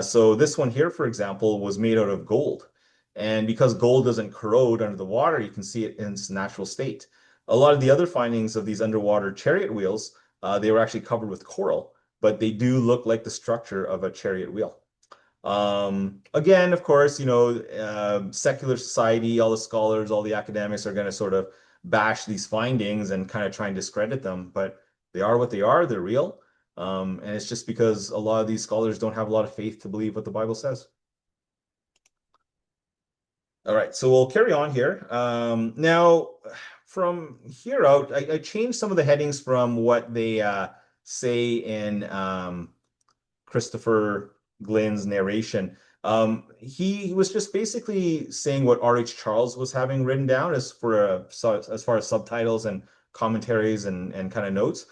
So this one here, for example, was made out of gold. And because gold doesn't corrode under the water, you can see it in its natural state. A lot of the other findings of these underwater chariot wheels, they were actually covered with coral, but they do look like the structure of a chariot wheel. Again, of course, secular society, all the scholars, all the academics are going to sort of bash these findings and kind of try and discredit them, but they are what they are. They're real. And it's just because a lot of these scholars don't have a lot of faith to believe what the Bible says. All right, so we'll carry on here. Now, from here out, I changed some of the headings from what they say in Christopher Glynn's narration. He was just basically saying what R.H. Charles was having written down as far as subtitles and commentaries and kind of notes.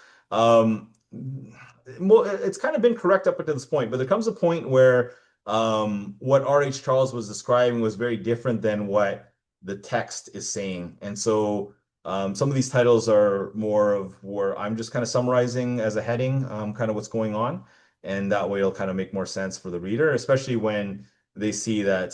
It's kind of been correct up until this point, but there comes a point where what R.H. Charles was describing was very different than what the text is saying. And so some of these titles are more of where I'm just kind of summarizing as a heading, kind of what's going on. And that way it'll kind of make more sense for the reader, especially when they see that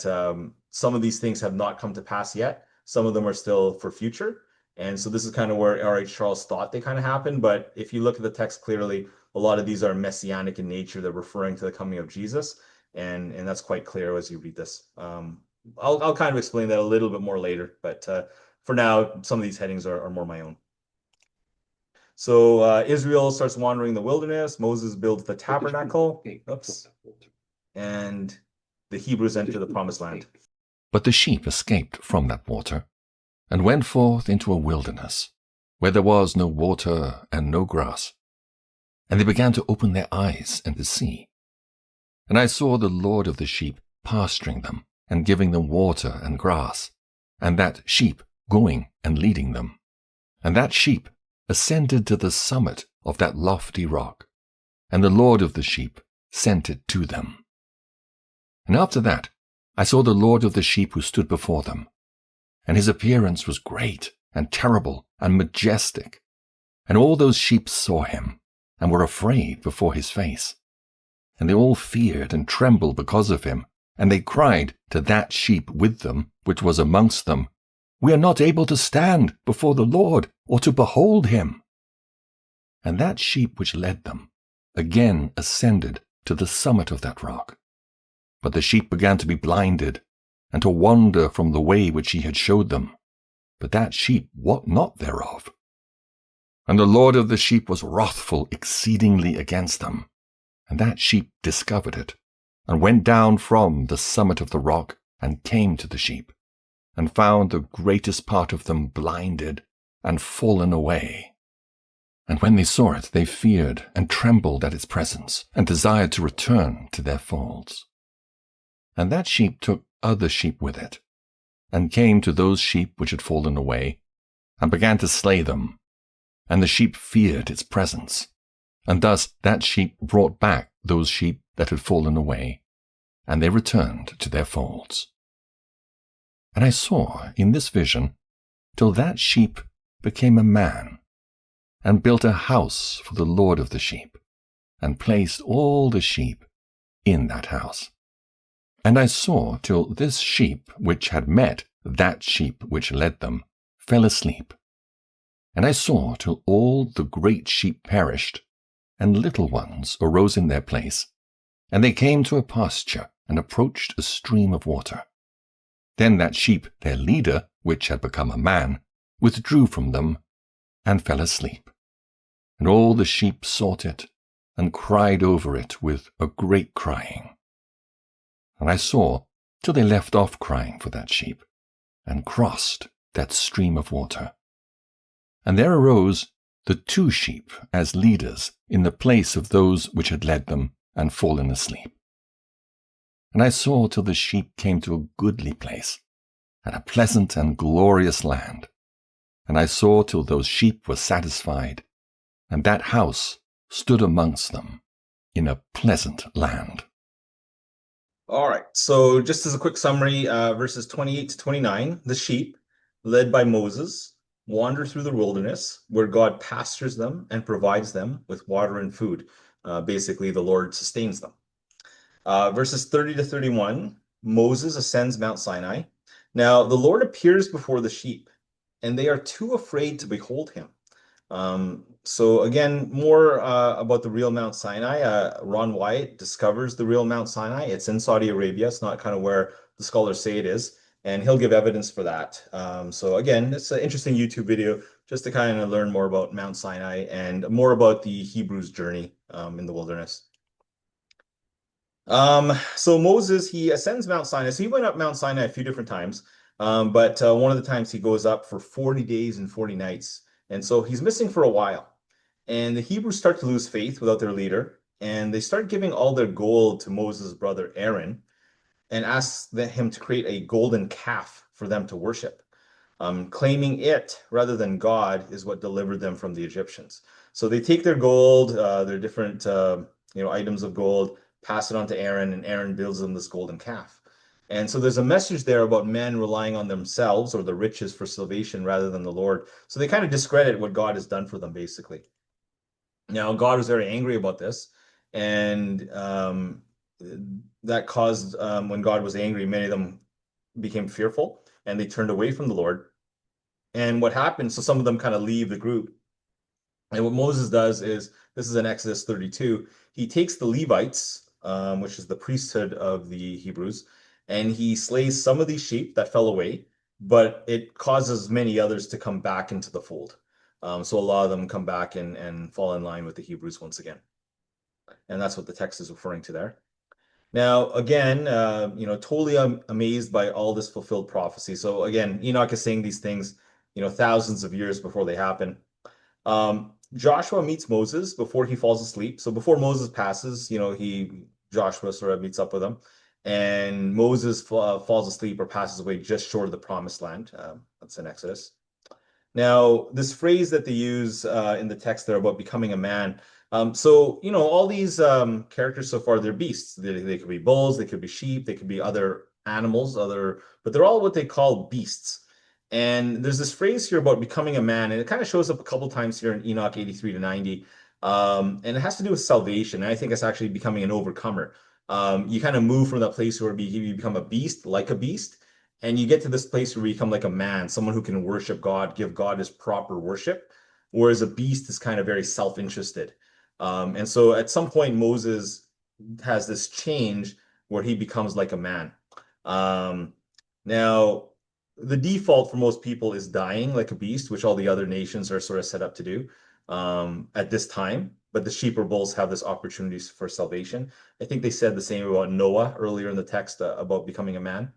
some of these things have not come to pass yet. Some of them are still for future. And so this is kind of where R.H. Charles thought they kind of happened. But if you look at the text clearly, a lot of these are messianic in nature. They're referring to the coming of Jesus. And that's quite clear as you read this. I'll kind of explain that a little bit more later. But for now, some of these headings are more my own. So Israel starts wandering in the wilderness. Moses builds the tabernacle. Oops. And the Hebrews enter the promised land. But the sheep escaped from that water, and went forth into a wilderness, where there was no water and no grass. And they began to open their eyes and to see. And I saw the Lord of the sheep pasturing them, and giving them water and grass, and that sheep going and leading them. And that sheep ascended to the summit of that lofty rock, and the Lord of the sheep sent it to them. And after that I saw the Lord of the sheep who stood before them, and his appearance was great and terrible and majestic. And all those sheep saw him, and were afraid before his face. And they all feared and trembled because of him, and they cried to that sheep with them, which was amongst them, We are not able to stand before the Lord, or to behold him. And that sheep which led them again ascended to the summit of that rock. But the sheep began to be blinded, and to wander from the way which he had showed them. But that sheep wot not thereof. And the Lord of the sheep was wrathful exceedingly against them. And that sheep discovered it, and went down from the summit of the rock, and came to the sheep, and found the greatest part of them blinded, and fallen away. And when they saw it, they feared, and trembled at its presence, and desired to return to their folds. And that sheep took other sheep with it, and came to those sheep which had fallen away, and began to slay them. And the sheep feared its presence. And thus that sheep brought back those sheep that had fallen away, and they returned to their folds. And I saw in this vision till that sheep became a man, and built a house for the Lord of the sheep, and placed all the sheep in that house. And I saw till this sheep which had met that sheep which led them fell asleep. And I saw till all the great sheep perished, and little ones arose in their place, and they came to a pasture, and approached a stream of water. Then that sheep, their leader, which had become a man, withdrew from them, and fell asleep. And all the sheep sought it, and cried over it with a great crying. And I saw till they left off crying for that sheep, and crossed that stream of water. And there arose the two sheep as leaders in the place of those which had led them and fallen asleep. And I saw till the sheep came to a goodly place, and a pleasant and glorious land. And I saw till those sheep were satisfied, and that house stood amongst them in a pleasant land. All right. So just as a quick summary, verses 28 to 29, the sheep, led by Moses, wander through the wilderness where God pastures them and provides them with water and food. Basically, the Lord sustains them. Verses 30 to 31, Moses ascends Mount Sinai. Now, the Lord appears before the sheep, and they are too afraid to behold him. So again, more about the real Mount Sinai. Ron Wyatt discovers the real Mount Sinai. It's in Saudi Arabia. It's not kind of where the scholars say it is, and he'll give evidence for that. So again, it's an interesting YouTube video just to kind of learn more about Mount Sinai and more about the Hebrews' journey in the wilderness. So Moses, he ascends Mount Sinai. So he went up Mount Sinai a few different times, but one of the times he goes up for 40 days and 40 nights. And so he's missing for a while. And the Hebrews start to lose faith without their leader, and they start giving all their gold to Moses' brother Aaron and ask him to create a golden calf for them to worship. Claiming it rather than God is what delivered them from the Egyptians. So they take their gold, their different items of gold, pass it on to Aaron, and Aaron builds them this golden calf. And so there's a message there about men relying on themselves or the riches for salvation rather than the Lord. So they kind of discredit what God has done for them, basically. Now, God was very angry about this, and that caused, when God was angry, many of them became fearful, and they turned away from the Lord. And what happened, so some of them kind of leave the group. And what Moses does is, this is in Exodus 32, he takes the Levites, which is the priesthood of the Hebrews, and he slays some of these sheep that fell away, but it causes many others to come back into the fold. So a lot of them come back and fall in line with the Hebrews once again. And that's what the text is referring to there. Now, again, totally amazed by all this fulfilled prophecy. So again, Enoch is saying these things, thousands of years before they happen. Joshua meets Moses before he falls asleep. So before Moses passes, he Joshua sort of meets up with him, and Moses falls asleep or passes away just short of the promised land. That's in Exodus. Now, this phrase that they use in the text there about becoming a man. So, all these characters so far, they're beasts. They could be bulls, they could be sheep, they could be other animals, but they're all what they call beasts. And there's this phrase here about becoming a man, and it kind of shows up a couple times here in Enoch 83 to 90. And it has to do with salvation. And I think it's actually becoming an overcomer. You kind of move from that place where you become a beast, like a beast, and you get to this place where you become like a man, someone who can worship God, give God his proper worship, whereas a beast is kind of very self-interested. And so at some point, Moses has this change where he becomes like a man. Um, Now, the default for most people is dying like a beast, which all the other nations are sort of set up to do at this time. But the sheep or bulls have this opportunity for salvation. I think they said the same about Noah earlier in the text about becoming a man.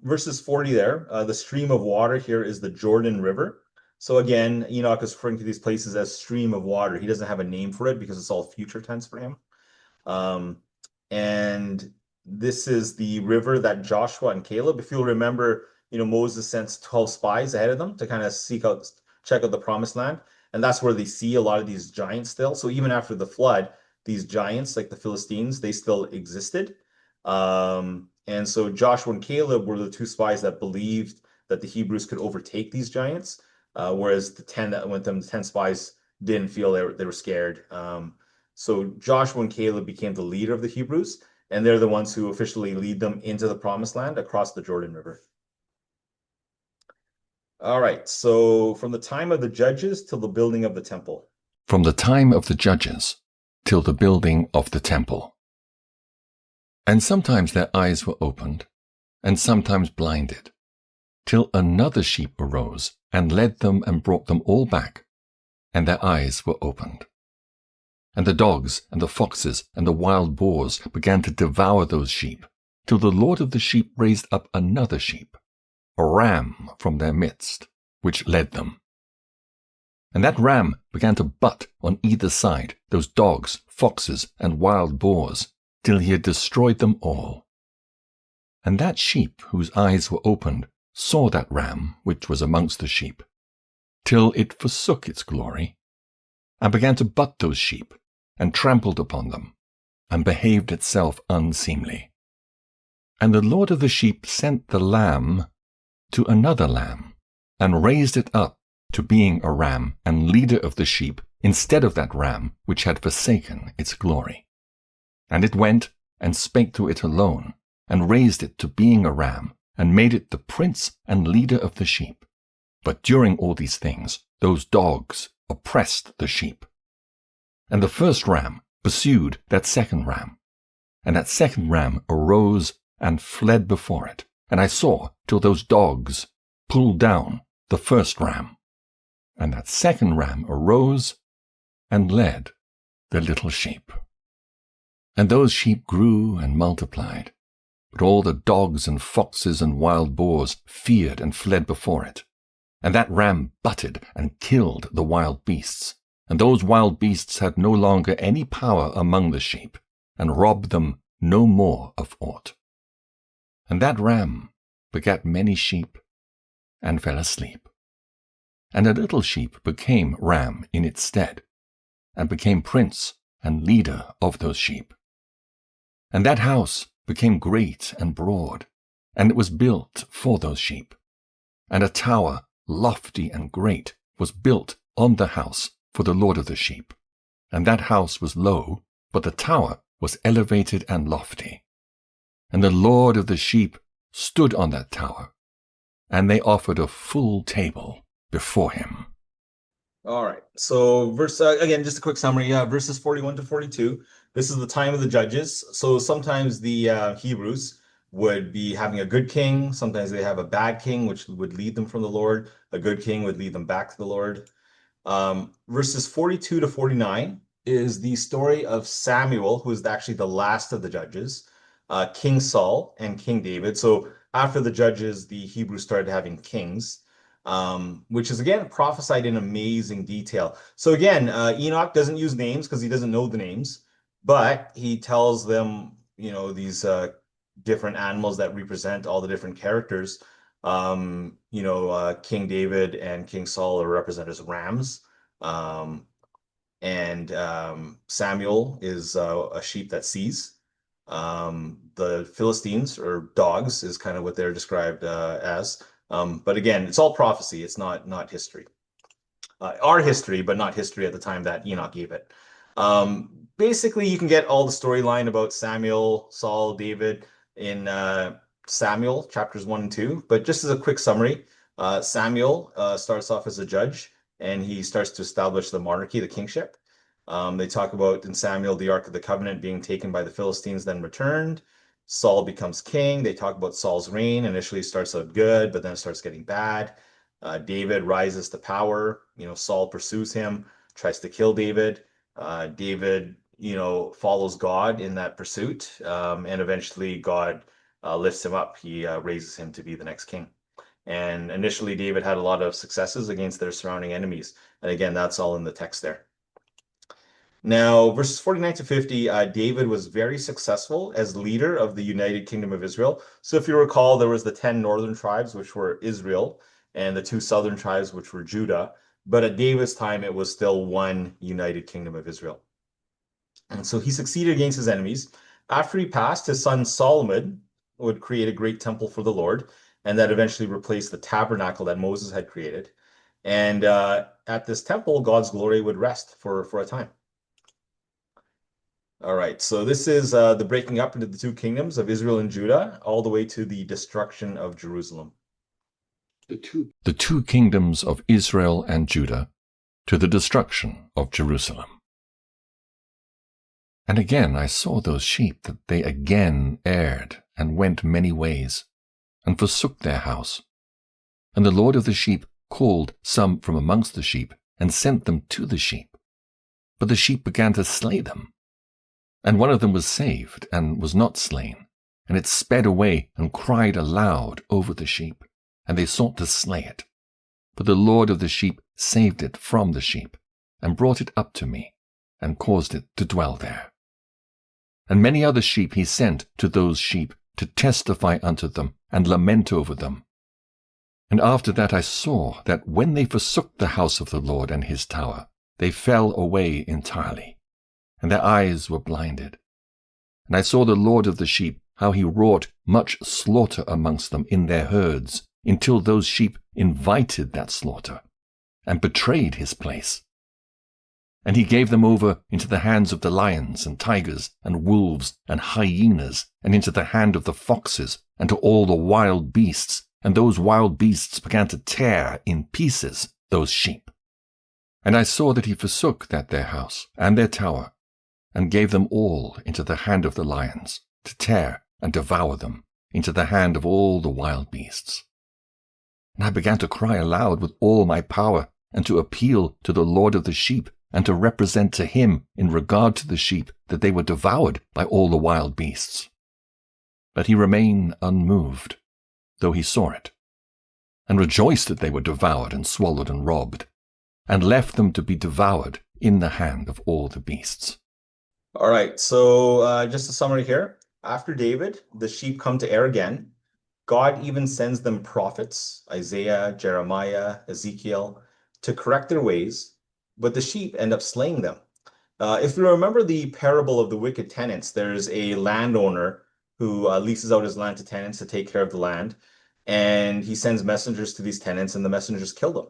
Verses 40 there, the stream of water here is the Jordan River. So again, Enoch is referring to these places as stream of water. He doesn't have a name for it because it's all future tense for him. Um, and this is the river that Joshua and Caleb, if you'll remember, Moses sends 12 spies ahead of them to kind of check out the promised land. And that's where they see a lot of these giants still. So even after the flood, these giants, like the Philistines, they still existed. And so Joshua and Caleb were the two spies that believed that the Hebrews could overtake these giants, whereas the 10 that went them, the 10 spies didn't feel they were scared. So Joshua and Caleb became the leader of the Hebrews, and they're the ones who officially lead them into the promised land across the Jordan River. All right, so from the time of the judges till the building of the temple. From the time of the judges till the building of the temple. And sometimes their eyes were opened, and sometimes blinded, till another sheep arose and led them and brought them all back, and their eyes were opened. And the dogs and the foxes and the wild boars began to devour those sheep, till the Lord of the sheep raised up another sheep, a ram from their midst, which led them. And that ram began to butt on either side those dogs, foxes, and wild boars, till he had destroyed them all. And that sheep whose eyes were opened saw that ram which was amongst the sheep, till it forsook its glory, and began to butt those sheep, and trampled upon them, and behaved itself unseemly. And the Lord of the sheep sent the lamb to another lamb, and raised it up to being a ram and leader of the sheep, instead of that ram which had forsaken its glory. And it went and spake to it alone, and raised it to being a ram, and made it the prince and leader of the sheep. But during all these things, those dogs oppressed the sheep. And the first ram pursued that second ram, and that second ram arose and fled before it. And I saw till those dogs pulled down the first ram. And that second ram arose and led the little sheep. And those sheep grew and multiplied, but all the dogs and foxes and wild boars feared and fled before it. And that ram butted and killed the wild beasts, and those wild beasts had no longer any power among the sheep, and robbed them no more of aught. And that ram begat many sheep, and fell asleep. And a little sheep became ram in its stead, and became prince and leader of those sheep. And that house became great and broad, and it was built for those sheep. And a tower, lofty and great, was built on the house for the Lord of the sheep. And that house was low, but the tower was elevated and lofty. And the Lord of the sheep stood on that tower, and they offered a full table before him. All right. So again, just a quick summary. Verses 41 to 42. This is the time of the judges. So sometimes the Hebrews would be having a good king. Sometimes they have a bad king, which would lead them from the Lord. A good king would lead them back to the Lord. Verses 42 to 49 is the story of Samuel, who is actually the last of the judges, King Saul and King David. So after the judges, the Hebrews started having kings. Which is again prophesied in amazing detail. So again, Enoch doesn't use names because he doesn't know the names. But he tells them, these different animals that represent all the different characters. King David and King Saul are represented as rams. Um, and Samuel is a sheep that sees. The Philistines, or dogs, is kind of what they're described as. But again, it's all prophecy. It's not history. Our history, but not history at the time that Enoch gave it. Basically, you can get all the storyline about Samuel, Saul, David in Samuel chapters 1 and 2. But just as a quick summary, Samuel starts off as a judge, and he starts to establish the monarchy, the kingship. They talk about in Samuel the Ark of the Covenant being taken by the Philistines, then returned. Saul becomes king. They talk about Saul's reign. Initially starts out good, but then it starts getting bad. David rises to power. Saul pursues him, tries to kill David. David, follows God in that pursuit, and eventually God lifts him up. He raises him to be the next king. And initially, David had a lot of successes against their surrounding enemies. And again, that's all in the text there. Now, verses 49 to 50, David was very successful as leader of the United Kingdom of Israel. So if you recall, there was the 10 northern tribes, which were Israel, and the 2 southern tribes, which were Judah. But at David's time, it was still one United Kingdom of Israel. And so he succeeded against his enemies. After he passed, his son Solomon would create a great temple for the Lord, and that eventually replaced the tabernacle that Moses had created. And at this temple, God's glory would rest for a time. All right, so this is the breaking up into the 2 kingdoms of Israel and Judah, all the way to the destruction of Jerusalem. The two kingdoms of Israel and Judah to the destruction of Jerusalem. And again I saw those sheep that they again erred and went many ways, and forsook their house. And the Lord of the sheep called some from amongst the sheep, and sent them to the sheep. But the sheep began to slay them. And one of them was saved, and was not slain, and it sped away and cried aloud over the sheep, and they sought to slay it. But the Lord of the sheep saved it from the sheep, and brought it up to me, and caused it to dwell there. And many other sheep he sent to those sheep, to testify unto them, and lament over them. And after that I saw that when they forsook the house of the Lord and his tower, they fell away entirely, and their eyes were blinded. And I saw the Lord of the sheep, how he wrought much slaughter amongst them in their herds, until those sheep invited that slaughter, and betrayed his place. And he gave them over into the hands of the lions and tigers and wolves and hyenas, and into the hand of the foxes, and to all the wild beasts, and those wild beasts began to tear in pieces those sheep. And I saw that he forsook that their house and their tower, and gave them all into the hand of the lions, to tear and devour them, into the hand of all the wild beasts. And I began to cry aloud with all my power, and to appeal to the Lord of the sheep, and to represent to him in regard to the sheep that they were devoured by all the wild beasts. But he remained unmoved, though he saw it, and rejoiced that they were devoured and swallowed and robbed, and left them to be devoured in the hand of all the beasts. All right, so just a summary here. After David, the sheep come to err again. God even sends them prophets, Isaiah, Jeremiah, Ezekiel, to correct their ways, but the sheep end up slaying them. If you remember the parable of the wicked tenants, there's a landowner who leases out his land to tenants to take care of the land, and he sends messengers to these tenants, and the messengers kill them.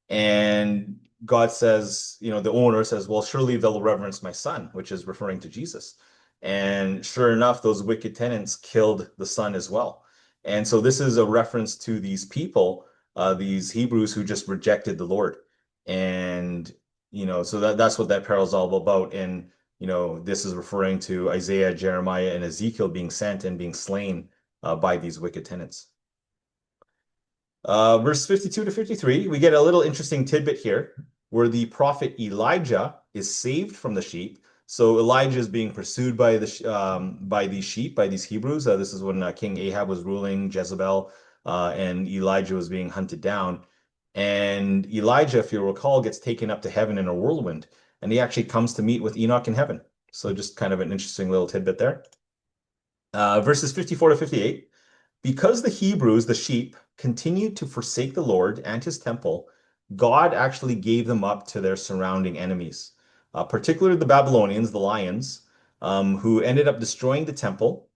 And God says, the owner says, well, surely they'll reverence my son, which is referring to Jesus. And sure enough, those wicked tenants killed the son as well. And so this is a reference to these people, these Hebrews who just rejected the Lord. And, so that's what that parable is all about. And, this is referring to Isaiah, Jeremiah, and Ezekiel being sent and being slain by these wicked tenants. Verse 52 to 53, we get a little interesting tidbit here where the prophet Elijah is saved from the sheep. So Elijah is being pursued by these sheep, by these Hebrews. This is when King Ahab was ruling Jezebel, and Elijah was being hunted down. And Elijah, if you recall, gets taken up to heaven in a whirlwind, and he actually comes to meet with Enoch in heaven. So just kind of an interesting little tidbit there. Verses 54 to 58. Because the Hebrews, the sheep, continued to forsake the Lord and his temple, God actually gave them up to their surrounding enemies, particularly the Babylonians, the lions, who ended up destroying the temple,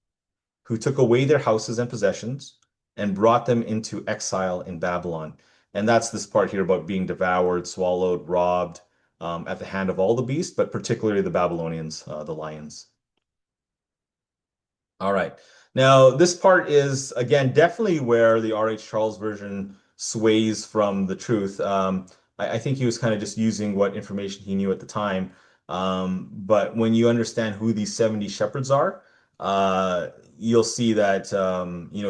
who took away their houses and possessions, and brought them into exile in Babylon. And that's this part here about being devoured, swallowed, robbed, at the hand of all the beasts, but particularly the Babylonians, the lions. All right. Now, this part is, again, definitely where the R.H. Charles version sways from the truth. I think he was kind of just using what information he knew at the time. But when you understand who these 70 shepherds are, you'll see that,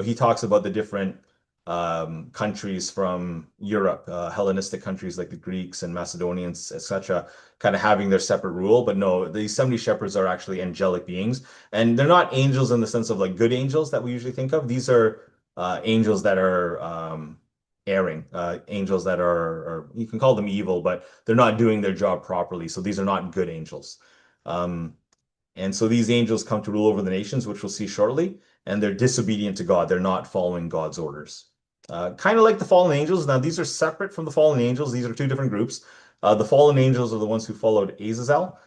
he talks about the different countries from Europe, Hellenistic countries like the Greeks and Macedonians, etc., kind of having their separate rule. But no, these 70 shepherds are actually angelic beings. And they're not angels in the sense of like good angels that we usually think of. These are angels that are erring, angels that are, you can call them evil, but they're not doing their job properly. So these are not good angels. And so these angels come to rule over the nations, which we'll see shortly, and they're disobedient to God. They're not following God's orders. Kind of like the fallen angels. Now, these are separate from the fallen angels. These are two different groups. The fallen angels are the ones who followed Azazel.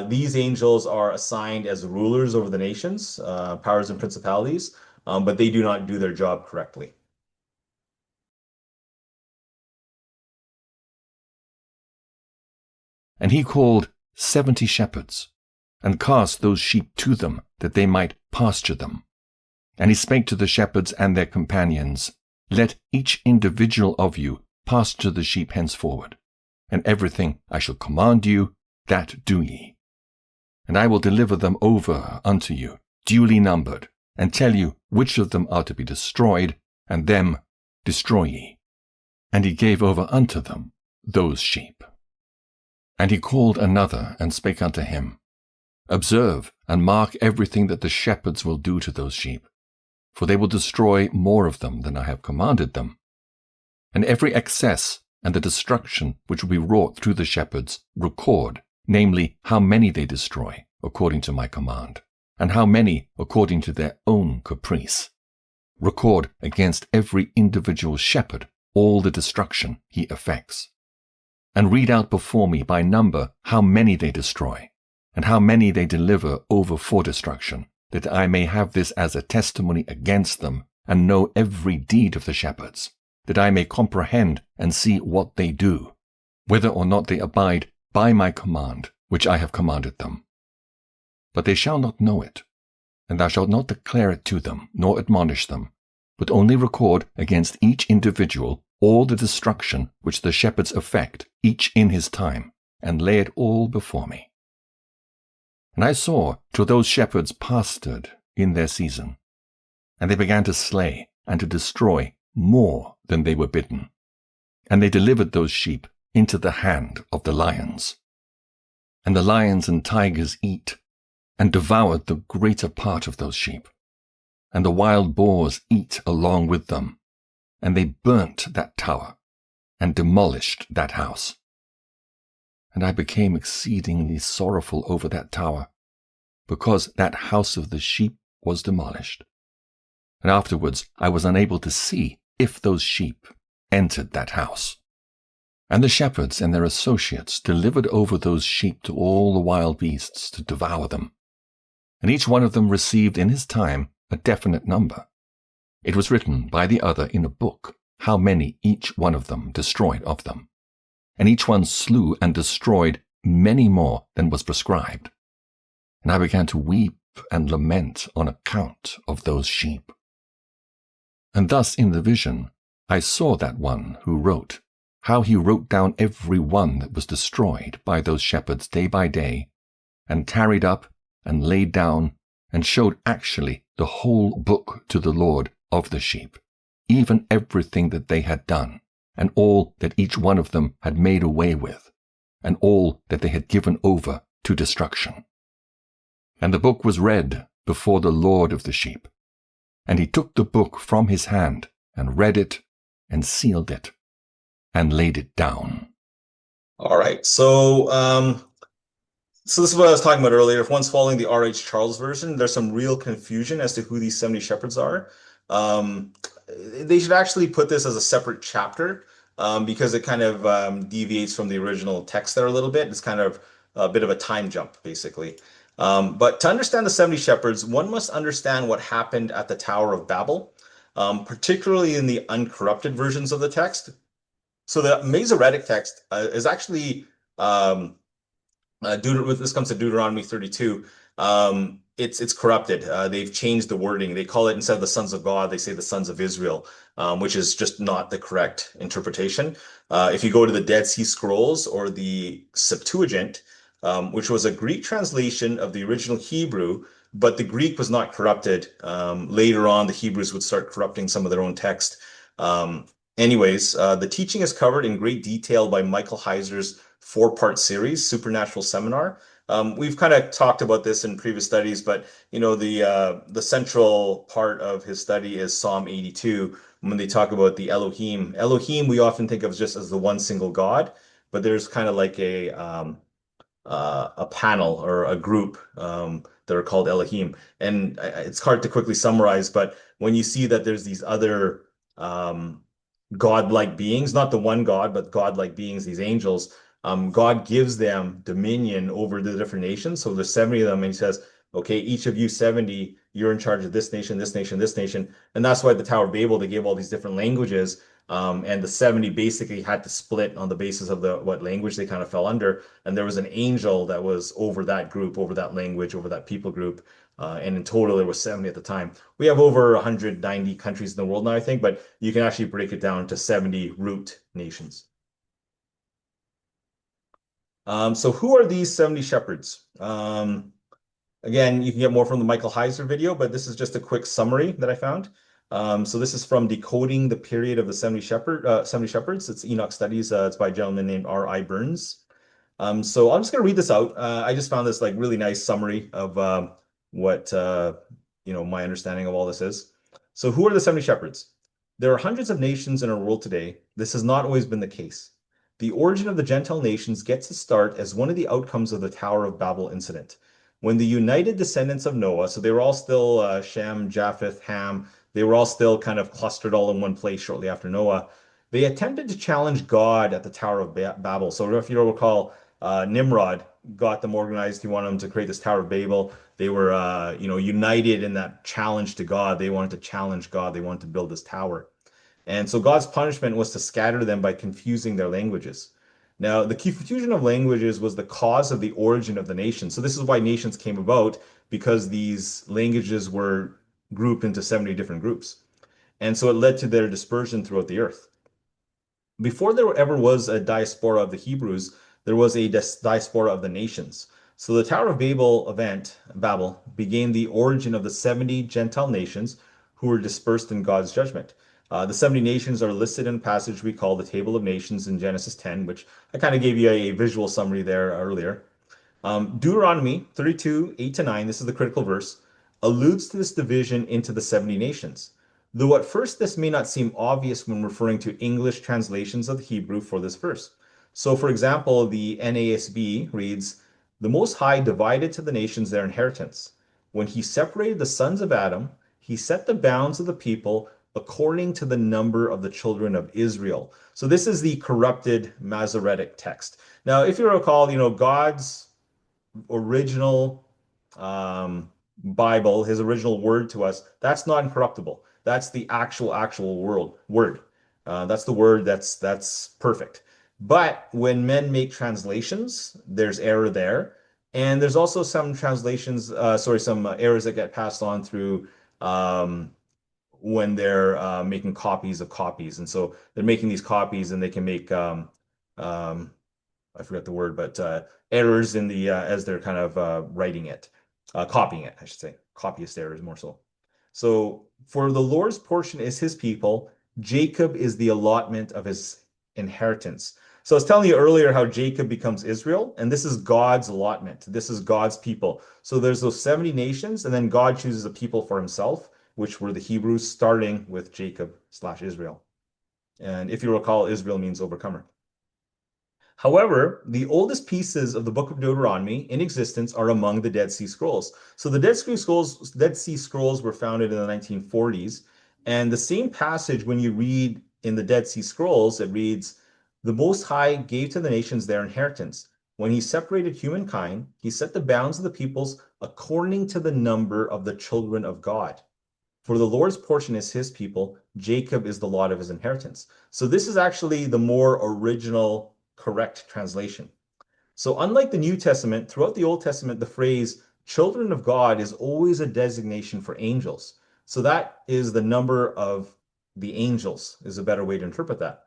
These angels are assigned as rulers over the nations, powers and principalities, but they do not do their job correctly. And he called 70 shepherds, and cast those sheep to them, that they might pasture them. And he spake to the shepherds and their companions, Let each individual of you pasture the sheep henceforward, and everything I shall command you, that do ye. And I will deliver them over unto you, duly numbered, and tell you which of them are to be destroyed, and them destroy ye. And he gave over unto them those sheep. And he called another, and spake unto him, Observe and mark everything that the shepherds will do to those sheep, for they will destroy more of them than I have commanded them. And every excess and the destruction which will be wrought through the shepherds record, namely, how many they destroy, according to my command, and how many according to their own caprice. Record against every individual shepherd all the destruction he effects. And read out before me by number how many they destroy, and how many they deliver over for destruction, that I may have this as a testimony against them, and know every deed of the shepherds, that I may comprehend and see what they do, whether or not they abide by my command, which I have commanded them. But they shall not know it, and thou shalt not declare it to them, nor admonish them, but only record against each individual all the destruction which the shepherds effect, each in his time, and lay it all before me. And I saw till those shepherds pastured in their season, and they began to slay and to destroy more than they were bidden. And they delivered those sheep into the hand of the lions. And the lions and tigers eat, and devoured the greater part of those sheep. And the wild boars eat along with them. And they burnt that tower, and demolished that house. And I became exceedingly sorrowful over that tower, because that house of the sheep was demolished. And afterwards I was unable to see if those sheep entered that house. And the shepherds and their associates delivered over those sheep to all the wild beasts to devour them. And each one of them received in his time a definite number. It was written by the other in a book how many each one of them destroyed of them. And each one slew and destroyed many more than was prescribed. And I began to weep and lament on account of those sheep. And thus in the vision I saw that one who wrote, how he wrote down every one that was destroyed by those shepherds day by day, and carried up and laid down, and showed actually the whole book to the Lord of the sheep, even everything that they had done, and all that each one of them had made away with, and all that they had given over to destruction. And the book was read before the Lord of the sheep. And he took the book from his hand, and read it, and sealed it, and laid it down. All right. So So this is what I was talking about earlier. If one's following the R.H. Charles version, there's some real confusion as to who these 70 shepherds are. Um, they should actually put this as a separate chapter because it kind of deviates from the original text there a little bit. It's kind of a bit of a time jump, basically. But to understand the 70 shepherds, one must understand what happened at the Tower of Babel, particularly in the uncorrupted versions of the text. So the Masoretic text is actually this comes to Deuteronomy 32. It's corrupted. They've changed the wording. They call it, instead of the sons of God, they say the sons of Israel, which is just not the correct interpretation. If you go to the Dead Sea Scrolls or the Septuagint, which was a Greek translation of the original Hebrew, but the Greek was not corrupted. Later on, the Hebrews would start corrupting some of their own text. The teaching is covered in great detail by Michael Heiser's four-part series, Supernatural Seminar. We've kind of talked about this in previous studies, but the central part of his study is Psalm 82. When they talk about the Elohim, Elohim we often think of just as the one single God, but there's kind of like a panel or a group that are called Elohim, and it's hard to quickly summarize. But when you see that there's these other um, godlike beings, not the one God, but godlike beings, these angels. God gives them dominion over the different nations. So there's 70 of them, and he says, okay, each of you 70, you're in charge of this nation, this nation, this nation. And that's why the Tower of Babel, they gave all these different languages. And the 70 basically had to split on the basis of what language they kind of fell under. And there was an angel that was over that group, over that language, over that people group. And in total, there was 70 at the time. We have over 190 countries in the world now, I think, but you can actually break it down to 70 root nations. So who are these 70 shepherds? Again, you can get more from the Michael Heiser video, but this is just a quick summary that I found. So this is from Decoding the Period of the 70 Shepherds. It's Enoch Studies. It's by a gentleman named R.I. Burns. So I'm just going to read this out. I just found this like really nice summary of what my understanding of all this is. So who are the 70 shepherds? There are hundreds of nations in our world today. This has not always been the case. The origin of the Gentile nations gets its start as one of the outcomes of the Tower of Babel incident. When the united descendants of Noah, so they were all still Shem, Japheth, Ham, they were all still kind of clustered all in one place shortly after Noah. They attempted to challenge God at the Tower of Babel. So if you recall, Nimrod got them organized. He wanted them to create this Tower of Babel. They were, united in that challenge to God. They wanted to challenge God. They wanted to build this tower. And so God's punishment was to scatter them by confusing their languages. Now, the confusion of languages was the cause of the origin of the nation. So this is why nations came about, because these languages were grouped into 70 different groups. And so it led to their dispersion throughout the earth. Before there ever was a diaspora of the Hebrews, there was a diaspora of the nations. So the Tower of Babel, began the origin of the 70 Gentile nations who were dispersed in God's judgment. The 70 nations are listed in a passage we call the Table of Nations in Genesis 10, which I kind of gave you a visual summary there earlier. Deuteronomy 32, 8 to 9, this is the critical verse, alludes to this division into the 70 nations. Though at first this may not seem obvious when referring to English translations of the Hebrew for this verse. So, for example, the NASB reads, "The Most High divided to the nations their inheritance. When he separated the sons of Adam, he set the bounds of the people according to the number of the children of Israel." So, this is the corrupted Masoretic text. Now, if you recall, God's original Bible, his original word to us, that's not incorruptible. That's the actual word. That's the word that's perfect. But when men make translations, there's error there. And there's also some translations, some errors that get passed on through when they're making copies of copies. And so they're making these copies and they can make um, I forget the word, but errors in the as they're kind of writing it, copying it, I should say. Copyist errors more so. So for the Lord's portion is his people, Jacob is the allotment of his inheritance. So I was telling you earlier how Jacob becomes Israel, and this is God's allotment. This is God's people. So there's those 70 nations, and then God chooses a people for himself, which were the Hebrews, starting with Jacob/Israel. And if you recall, Israel means overcomer. However, the oldest pieces of the book of Deuteronomy in existence are among the Dead Sea Scrolls. So the Dead Sea Scrolls were founded in the 1940s, and the same passage when you read in the Dead Sea Scrolls, it reads, "The Most High gave to the nations their inheritance. When he separated humankind, he set the bounds of the peoples according to the number of the children of God. For the Lord's portion is his people, Jacob is the lot of his inheritance." So this is actually the more original, correct translation. So unlike the New Testament, throughout the Old Testament, the phrase children of God is always a designation for angels. So that is the number of the angels, is a better way to interpret that.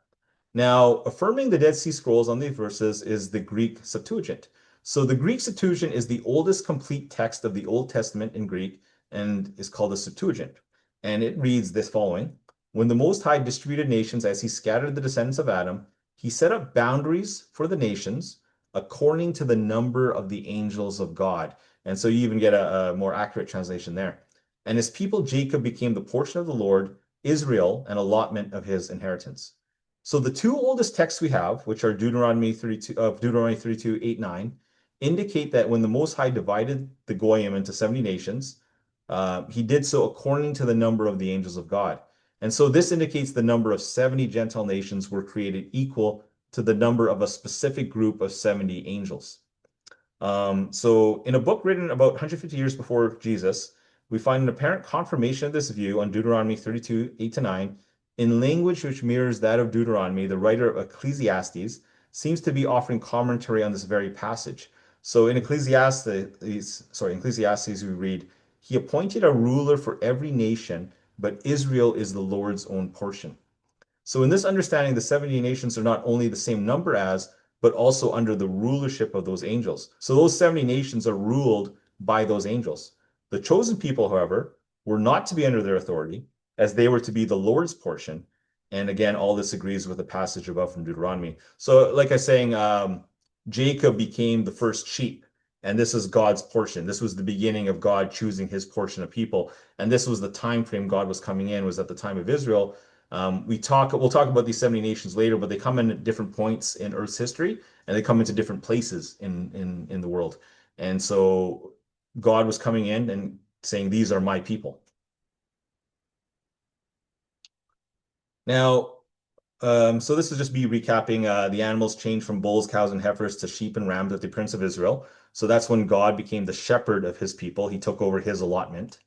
Now, affirming the Dead Sea Scrolls on these verses is the Greek Septuagint. So the Greek Septuagint is the oldest complete text of the Old Testament in Greek and is called the Septuagint. And it reads this following: "When the Most High distributed nations as he scattered the descendants of Adam, he set up boundaries for the nations according to the number of the angels of God." And so you even get a more accurate translation there. "And his people Jacob became the portion of the Lord, Israel an allotment of his inheritance." So the two oldest texts we have, which are Deuteronomy 32, 8, 9, indicate that when the Most High divided the Goyim into 70 nations, he did so according to the number of the angels of God. And so this indicates the number of 70 Gentile nations were created equal to the number of a specific group of 70 angels. So in a book written about 150 years before Jesus, we find an apparent confirmation of this view on Deuteronomy 32, 8 to 9, in language which mirrors that of Deuteronomy. The writer of Ecclesiastes seems to be offering commentary on this very passage. So in Ecclesiastes, we read, "He appointed a ruler for every nation, but Israel is the Lord's own portion." So in this understanding, the 70 nations are not only the same number as, but also under the rulership of those angels. So those 70 nations are ruled by those angels. The chosen people, however, were not to be under their authority, as they were to be the Lord's portion. And again, all this agrees with the passage above from Deuteronomy. So like I was saying, Jacob became the first sheep, and this is God's portion. This was the beginning of God choosing his portion of people. And this was the time frame God was coming in, was at the time of Israel. We'll talk about these 70 nations later, but they come in at different points in Earth's history, and they come into different places in the world. And so God was coming in and saying, "These are my people." Now, so this is just me recapping. The animals changed from bulls, cows, and heifers to sheep and rams at the Prince of Israel. So that's when God became the shepherd of his people. He took over his allotment.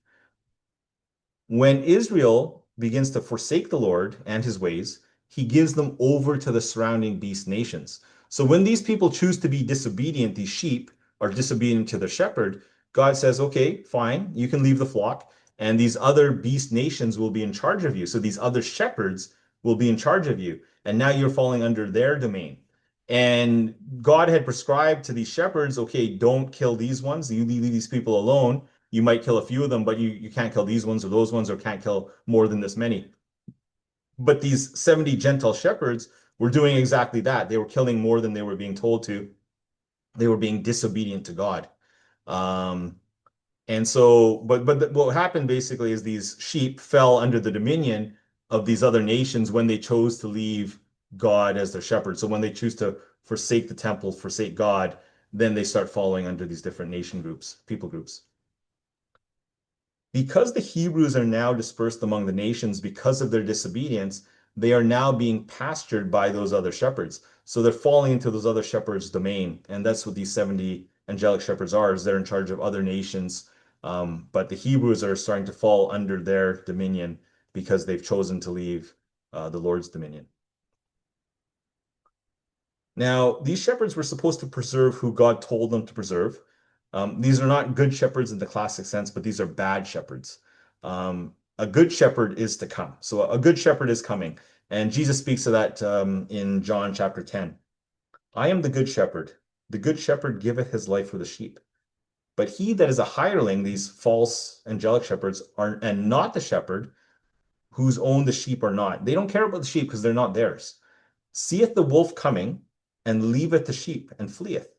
When Israel begins to forsake the Lord and his ways, he gives them over to the surrounding beast nations. So when these people choose to be disobedient, these sheep are disobedient to their shepherd, God says, "Okay, fine, you can leave the flock, and these other beast nations will be in charge of you." So these other shepherds will be in charge of you. And now you're falling under their domain. And God had prescribed to these shepherds, "Okay, don't kill these ones. You leave these people alone. You might kill a few of them, but you can't kill these ones or those ones, or can't kill more than this many." But these 70 Gentile shepherds were doing exactly that. They were killing more than they were being told to. They were being disobedient to God. Um, and so, but what happened basically is these sheep fell under the dominion of these other nations when they chose to leave God as their shepherd. So when they choose to forsake the temple, forsake God, then they start falling under these different nation groups, people groups. Because the Hebrews are now dispersed among the nations because of their disobedience, they are now being pastured by those other shepherds. So they're falling into those other shepherds' domain. And that's what these 70 angelic shepherds are, is they're in charge of other nations. But the Hebrews are starting to fall under their dominion because they've chosen to leave the Lord's dominion. Now, these shepherds were supposed to preserve who God told them to preserve. These are not good shepherds in the classic sense, but these are bad shepherds. A good shepherd is to come. So a good shepherd is coming. And Jesus speaks of that in John chapter 10. "I am the good shepherd. The good shepherd giveth his life for the sheep. But he that is a hireling," these false angelic shepherds, are, "and not the shepherd, whose own the sheep are not." They don't care about the sheep because they're not theirs. "Seeth the wolf coming, and leaveth the sheep, and fleeth.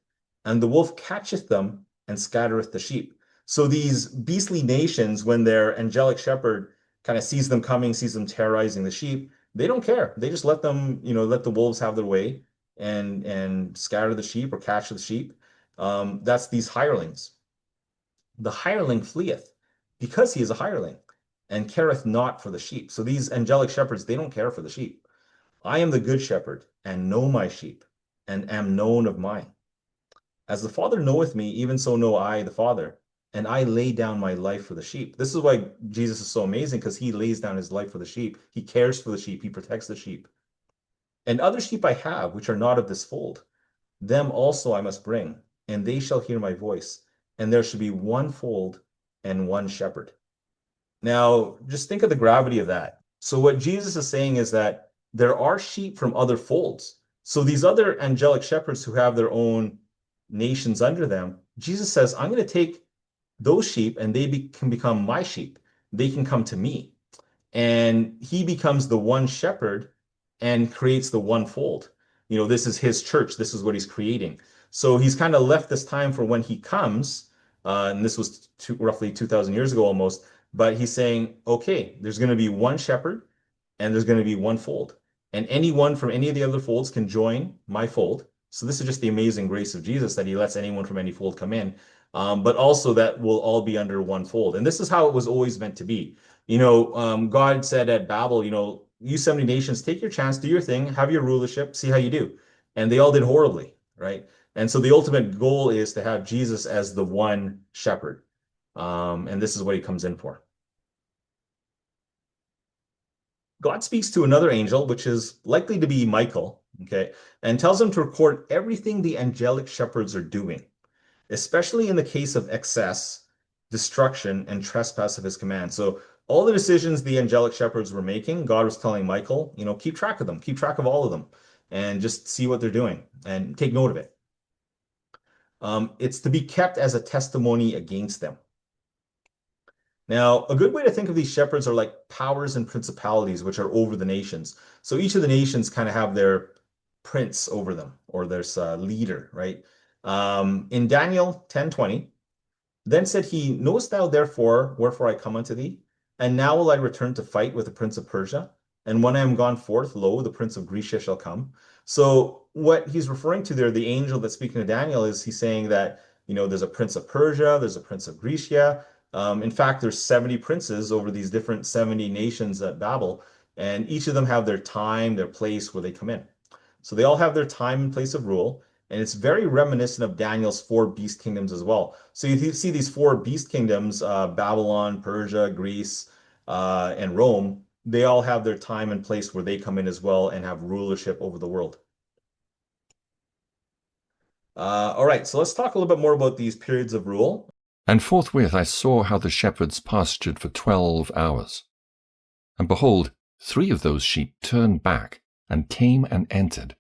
And the wolf catcheth them, and scattereth the sheep." So these beastly nations, when their angelic shepherd kind of sees them coming, sees them terrorizing the sheep, they don't care. They just let them, let the wolves have their way. and scatter the sheep or catch the sheep. That's these hirelings. The hireling fleeth because he is a hireling and careth not for the sheep. So these angelic shepherds, they don't care for the sheep. I am the good shepherd and know my sheep and am known of mine. As the Father knoweth me, even so know I the Father, and I lay down my life for the sheep. This is why Jesus is so amazing, because he lays down his life for the sheep. He cares for the sheep. He protects the sheep. And other sheep I have, which are not of this fold. Them also I must bring, and they shall hear my voice, and there shall be one fold and one shepherd. Now, just think of the gravity of that. So, what Jesus is saying is that there are sheep from other folds. So, these other angelic shepherds who have their own nations under them, Jesus says, I'm going to take those sheep and can become my sheep. They can come to me. And he becomes the one shepherd and creates the one fold. This is his church. This is what he's creating. So he's kind of left this time for when he comes, and this was roughly 2,000 years ago almost. But he's saying, okay, there's going to be one shepherd and there's going to be one fold. And anyone from any of the other folds can join my fold. So this is just the amazing grace of Jesus that he lets anyone from any fold come in. But also that will all be under one fold. And this is how it was always meant to be. God said at Babel, you 70 nations, take your chance, do your thing, have your rulership, see how you do. And they all did horribly, right? And so the ultimate goal is to have Jesus as the one shepherd. And this is what he comes in for. God speaks to another angel, which is likely to be Michael, okay, and tells him to record everything the angelic shepherds are doing, especially in the case of excess, destruction, and trespass of his command. So all the decisions the angelic shepherds were making, God was telling Michael, keep track of them, keep track of all of them, and just see what they're doing and take note of it. It's to be kept as a testimony against them. Now, a good way to think of these shepherds are like powers and principalities which are over the nations. So each of the nations kind of have their prince over them, or their leader, right? In Daniel 10:20, then said he, Knowest thou therefore wherefore I come unto thee? And now will I return to fight with the prince of Persia. And when I am gone forth, lo, the prince of Grecia shall come. So what he's referring to there, the angel that's speaking to Daniel, is he's saying that, there's a prince of Persia, there's a prince of Grecia. In fact, there's 70 princes over these different 70 nations at Babel, and each of them have their time, their place where they come in. So they all have their time and place of rule. And it's very reminiscent of Daniel's four beast kingdoms as well. So you see these four beast kingdoms, Babylon, Persia, Greece, and Rome, they all have their time and place where they come in as well and have rulership over the world. All right, so let's talk a little bit more about these periods of rule. And forthwith I saw how the shepherds pastured for 12 hours. And behold, 3 of those sheep turned back, and came and entered,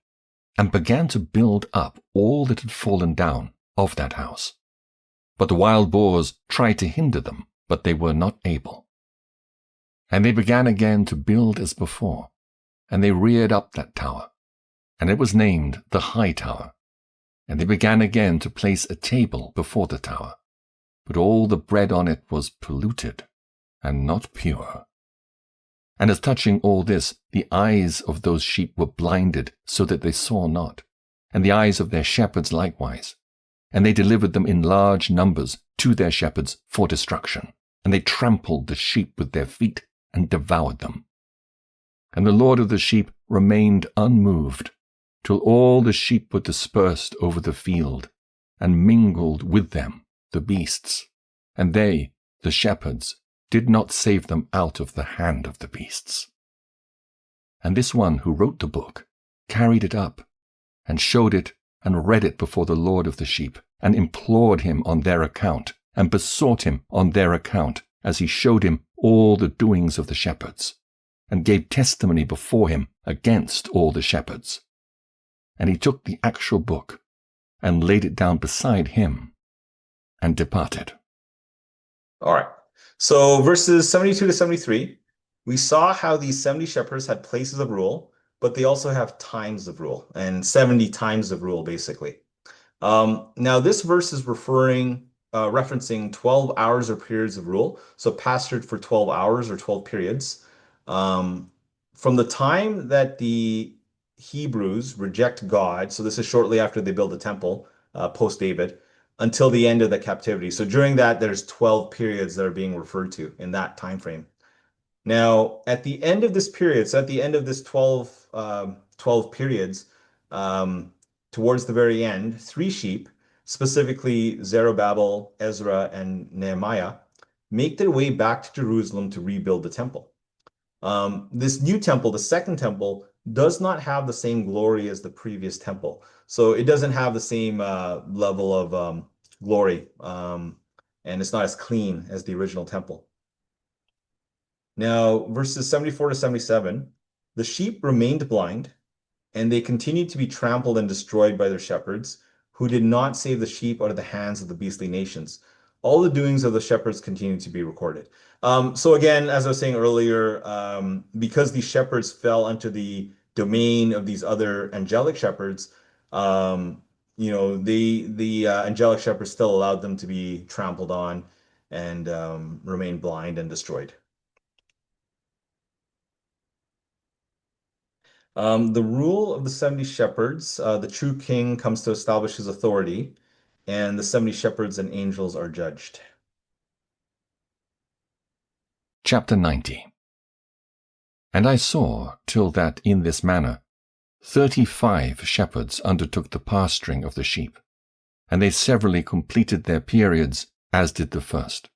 and began to build up all that had fallen down of that house. But the wild boars tried to hinder them, but they were not able. And they began again to build as before, and they reared up that tower, and it was named the High Tower. And they began again to place a table before the tower, but all the bread on it was polluted, and not pure. And as touching all this, the eyes of those sheep were blinded, so that they saw not, and the eyes of their shepherds likewise. And they delivered them in large numbers to their shepherds for destruction, and they trampled the sheep with their feet, and devoured them. And the Lord of the sheep remained unmoved, till all the sheep were dispersed over the field, and mingled with them the beasts, and they, the shepherds, did not save them out of the hand of the beasts. And this one who wrote the book carried it up, and showed it and read it before the Lord of the sheep, and implored him on their account, and besought him on their account, as he showed him all the doings of the shepherds, and gave testimony before him against all the shepherds. And he took the actual book, and laid it down beside him, and departed. All right. So verses 72 to 73, we saw how these 70 shepherds had places of rule, but they also have times of rule, and 70 times of rule, basically. Now, this verse is referencing 12 hours or periods of rule. So pastured for 12 hours or 12 periods. From the time that the Hebrews reject God. So this is shortly after they build the temple, post David, until the end of the captivity. So during that, there's 12 periods that are being referred to in that time frame. Now, at the end of this period, so at the end of this 12 periods, um, towards the very end, three sheep, specifically Zerubbabel, Ezra, and Nehemiah, make their way back to Jerusalem to rebuild the temple. This new temple, the second temple, does not have the same glory as the previous temple. So it doesn't have the same level of glory, and it's not as clean as the original temple. Now, verses 74 to 77, the sheep remained blind, and they continued to be trampled and destroyed by their shepherds, who did not save the sheep out of the hands of the beastly nations. All the doings of the shepherds continue to be recorded. So again, as I was saying earlier, because these shepherds fell under the domain of these other angelic shepherds, the angelic shepherds still allowed them to be trampled on and remain blind and destroyed. The rule of the 70 shepherds, the true king comes to establish his authority, and the 70 shepherds and angels are judged. Chapter 90. And I saw, till that in this manner 35 shepherds undertook the pasturing of the sheep, and they severally completed their periods, as did the first.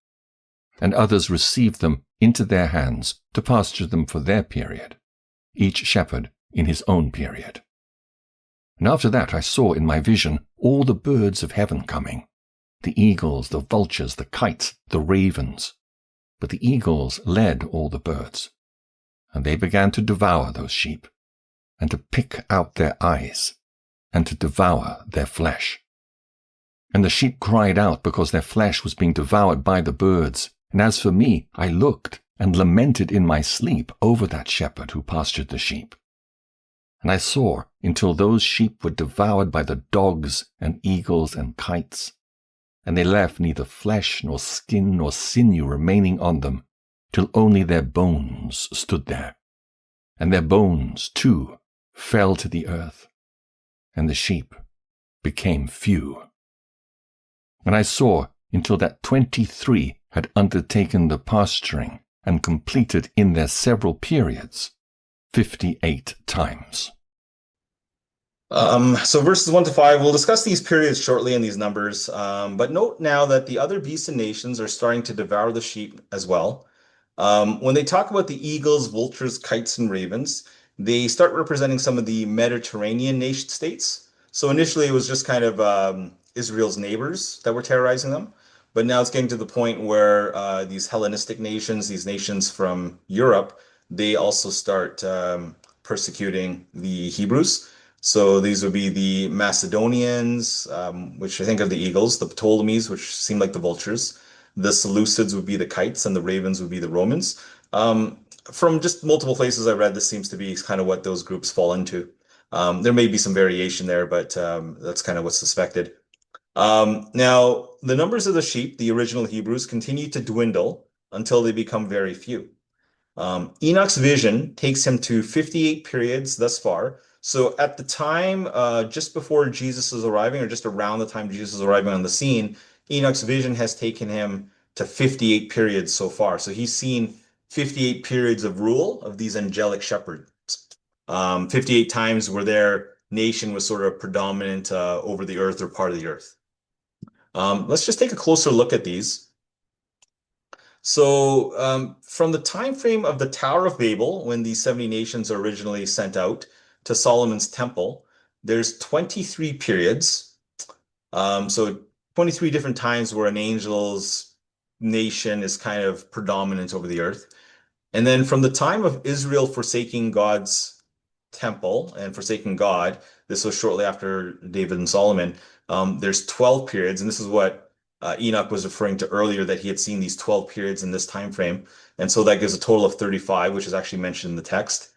And others received them into their hands to pasture them for their period, each shepherd in his own period. And after that I saw in my vision all the birds of heaven coming, the eagles, the vultures, the kites, the ravens. But the eagles led all the birds, and they began to devour those sheep, and to pick out their eyes, and to devour their flesh. And the sheep cried out because their flesh was being devoured by the birds. And as for me, I looked and lamented in my sleep over that shepherd who pastured the sheep. And I saw until those sheep were devoured by the dogs and eagles and kites, and they left neither flesh nor skin nor sinew remaining on them, till only their bones stood there. And their bones, too, fell to the earth, and the sheep became few. And I saw until that 23 had undertaken the pasturing and completed in their several periods 58 times. So verses 1 to 5, we'll discuss these periods shortly in these numbers. But note now that the other beasts and nations are starting to devour the sheep as well. When they talk about the eagles, vultures, kites, and ravens, they start representing some of the Mediterranean nation states. So initially it was just kind of Israel's neighbors that were terrorizing them. But now it's getting to the point where these Hellenistic nations, these nations from Europe, they also start persecuting the Hebrews. So these would be the Macedonians, which I think are the eagles, the Ptolemies, which seem like the vultures. The Seleucids would be the kites, and the ravens would be the Romans. From just multiple places I read, this seems to be kind of what those groups fall into. There may be some variation there, but that's kind of what's suspected. Now, the numbers of the sheep, the original Hebrews, continue to dwindle until they become very few. Enoch's vision takes him to 58 periods thus far. So at the time, just before Jesus is arriving, or just around the time Jesus is arriving on the scene, Enoch's vision has taken him to 58 periods so far. So he's seen 58 periods of rule of these angelic shepherds. 58 times where their nation was sort of predominant over the earth or part of the earth. Let's just take a closer look at these. So from the time frame of the Tower of Babel, when these 70 nations are originally sent out, to Solomon's temple, there's 23 periods. So 23 different times where an angel's nation is kind of predominant over the earth. And then from the time of Israel forsaking God's temple and forsaking God, this was shortly after David and Solomon, there's 12 periods. And this is what Enoch was referring to earlier, that he had seen these 12 periods in this time frame. And so that gives a total of 35, which is actually mentioned in the text.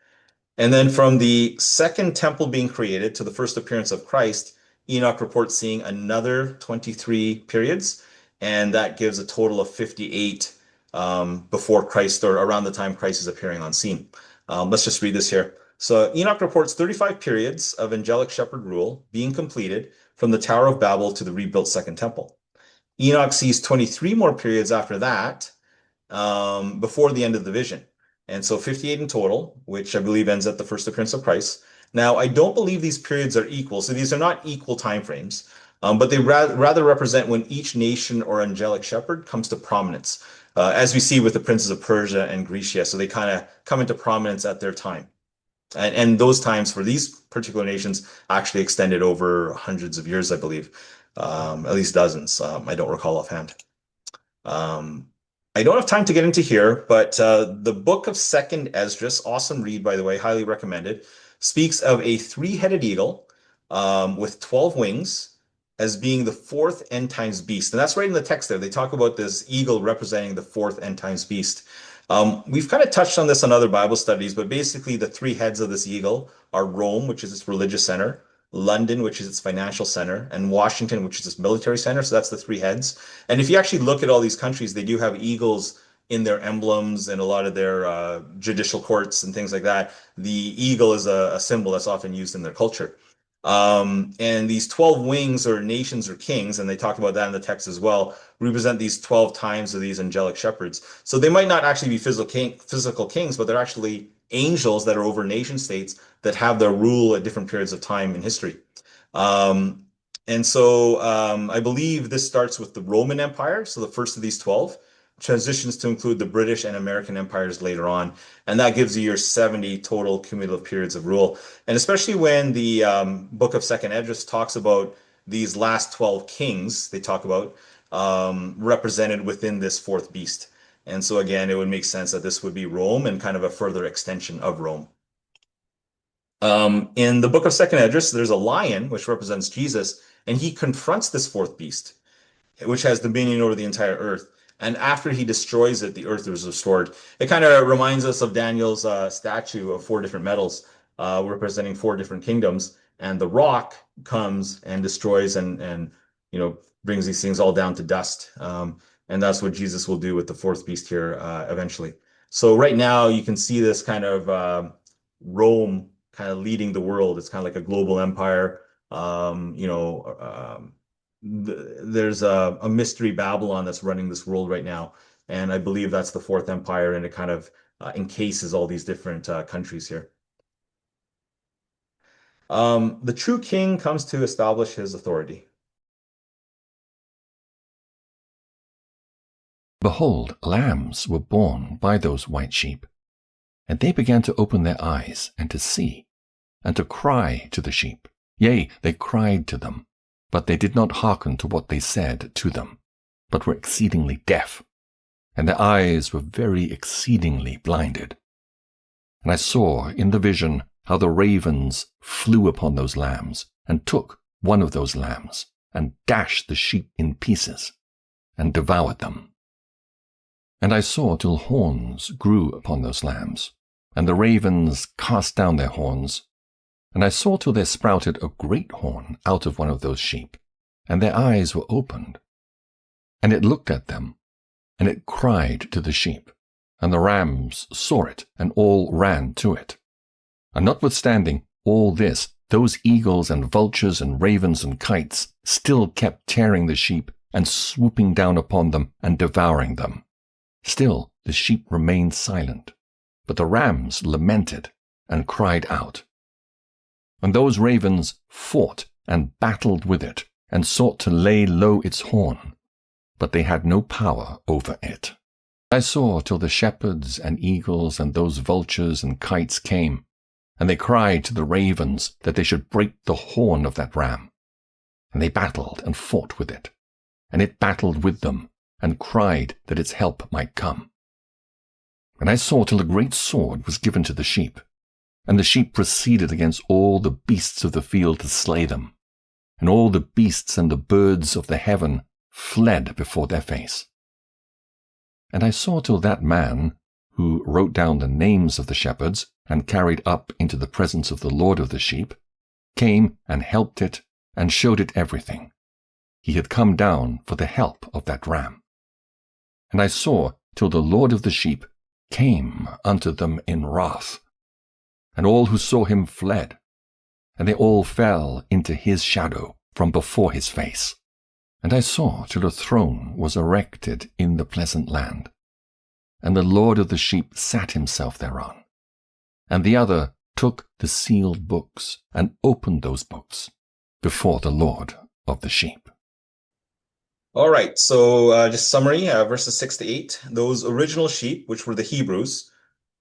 And then from the second temple being created to the first appearance of Christ, Enoch reports seeing another 23 periods, and that gives a total of 58 before Christ, or around the time Christ is appearing on scene. Let's just read this here. So Enoch reports 35 periods of angelic shepherd rule being completed from the Tower of Babel to the rebuilt Second Temple. Enoch sees 23 more periods after that, before the end of the vision. And so 58 in total, which I believe ends at the first appearance of Christ. Now, I don't believe these periods are equal. So these are not equal time frames, but they rather represent when each nation or angelic shepherd comes to prominence, as we see with the princes of Persia and Grecia. So they kind of come into prominence at their time. And those times for these particular nations actually extended over hundreds of years, I believe, at least dozens. I don't recall offhand. Um, I don't have time to get into here, but the book of Second Esdras, awesome read, by the way, highly recommended, speaks of a three-headed eagle with 12 wings as being the fourth end times beast. And that's right in the text there. They talk about this eagle representing the fourth end times beast. We've kind of touched on this on other Bible studies, but basically the three heads of this eagle are Rome, which is its religious center, London, which is its financial center, and Washington, which is its military center. So that's the three heads. And if you actually look at all these countries, they do have eagles in their emblems and a lot of their judicial courts and things like that. The eagle is a symbol that's often used in their culture. And these 12 wings or nations or kings, and they talk about that in the text as well, represent these 12 times of these angelic shepherds. So they might not actually be physical kings, but they're actually angels that are over nation states that have their rule at different periods of time in history. And so I believe this starts with the Roman Empire, so the first of these 12, transitions to include the British and American empires later on. And that gives you your 70 total cumulative periods of rule. And especially when the book of Second Esdras talks about these last 12 kings, they talk about represented within this fourth beast. And so again, it would make sense that this would be Rome and kind of a further extension of Rome. In the book of Second Esdras, there's a lion, which represents Jesus, and he confronts this fourth beast, which has dominion over the entire earth. And after he destroys it, the earth is restored. It kind of reminds us of Daniel's statue of four different metals, representing four different kingdoms. And the rock comes and destroys and brings these things all down to dust. And that's what Jesus will do with the fourth beast here eventually. So right now you can see this kind of Rome kind of leading the world. It's kind of like a global empire. There's a mystery Babylon that's running this world right now. And I believe that's the fourth empire, and it kind of encases all these different countries here. The true king comes to establish his authority. Behold, lambs were born by those white sheep, and they began to open their eyes and to see, and to cry to the sheep. Yea, they cried to them, but they did not hearken to what they said to them, but were exceedingly deaf, and their eyes were very exceedingly blinded. And I saw in the vision how the ravens flew upon those lambs, and took one of those lambs, and dashed the sheep in pieces, and devoured them. And I saw till horns grew upon those lambs, and the ravens cast down their horns. And I saw till there sprouted a great horn out of one of those sheep, and their eyes were opened. And it looked at them, and it cried to the sheep, and the rams saw it, and all ran to it. And notwithstanding all this, those eagles and vultures and ravens and kites still kept tearing the sheep, and swooping down upon them, and devouring them. Still the sheep remained silent, but the rams lamented and cried out. And those ravens fought and battled with it, and sought to lay low its horn, but they had no power over it. I saw till the shepherds and eagles and those vultures and kites came, and they cried to the ravens that they should break the horn of that ram. And they battled and fought with it, and it battled with them, and cried that its help might come. And I saw till a great sword was given to the sheep, and the sheep proceeded against all the beasts of the field to slay them, and all the beasts and the birds of the heaven fled before their face. And I saw till that man, who wrote down the names of the shepherds, and carried up into the presence of the Lord of the sheep, came and helped it, and showed it everything. He had come down for the help of that ram. And I saw till the Lord of the sheep came unto them in wrath, and all who saw him fled, and they all fell into his shadow from before his face. And I saw till a throne was erected in the pleasant land, and the Lord of the sheep sat himself thereon. And the other took the sealed books, and opened those books before the Lord of the sheep. All right, so just summary, verses 6 to 8. Those original sheep, which were the Hebrews,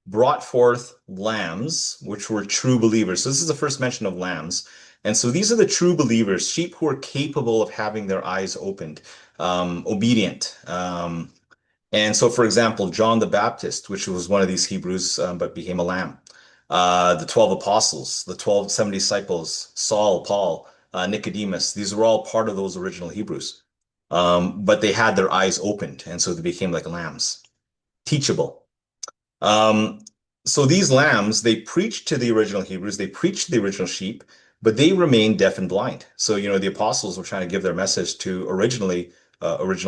brought forth lambs, which were true believers. So this is the first mention of lambs. And so these are the true believers, sheep who are capable of having their eyes opened, obedient. And so, for example, John the Baptist, which was one of these Hebrews, but became a lamb. The 12 apostles, the 70 disciples, Saul, Paul, Nicodemus, these were all part of those original Hebrews. But they had their eyes opened, and so they became like lambs, teachable. Um, so these lambs, they preached to the original Hebrews, they preached to the original sheep, but they remained deaf and blind. So, the apostles were trying to give their message to original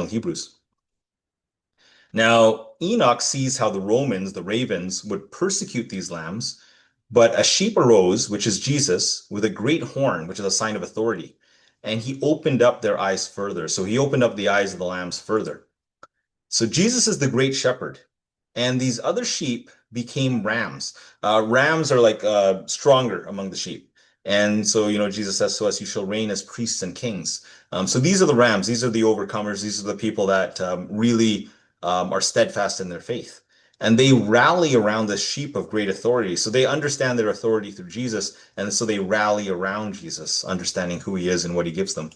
Hebrews. Now, Enoch sees how the Romans, the ravens, would persecute these lambs, but a sheep arose, which is Jesus, with a great horn, which is a sign of authority, and he opened up their eyes further. So he opened up the eyes of the lambs further. So Jesus is the great shepherd, and these other sheep became rams. Rams are like stronger among the sheep. And so, Jesus says to us, you shall reign as priests and kings. So these are the rams. These are the overcomers. These are the people that really are steadfast in their faith. And they rally around this sheep of great authority. So they understand their authority through Jesus. And so they rally around Jesus, understanding who he is and what he gives them.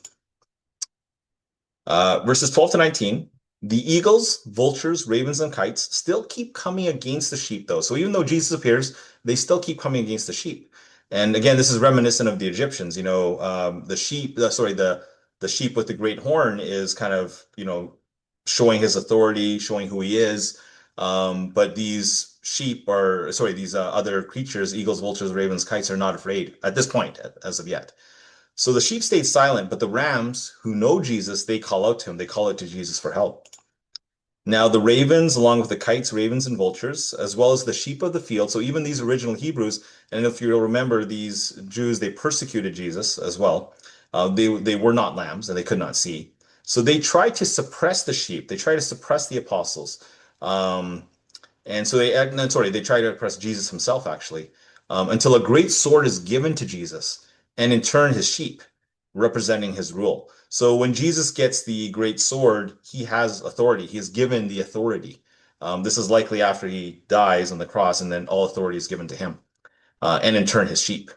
Verses 12 to 19. The eagles, vultures, ravens, and kites still keep coming against the sheep, though. So even though Jesus appears, they still keep coming against the sheep. And again, this is reminiscent of the Egyptians. The sheep, the sheep with the great horn is kind of, showing his authority, showing who he is. But these these other creatures, eagles, vultures, ravens, kites, are not afraid at this point, as of yet. So the sheep stayed silent, but the rams who know Jesus, they call out to him. They call out to Jesus for help. Now the ravens, along with the kites, ravens, and vultures, as well as the sheep of the field, so even these original Hebrews, and if you'll remember, these Jews, they persecuted Jesus as well. They were not lambs, and they could not see. So they tried to suppress the sheep. They tried to suppress the apostles. Um, and so they try to oppress Jesus himself, actually, until a great sword is given to Jesus, and in turn his sheep, representing his rule. So when Jesus gets the great sword, he has authority. He is given the authority. This is likely after he dies on the cross, and then all authority is given to him, and in turn his sheep.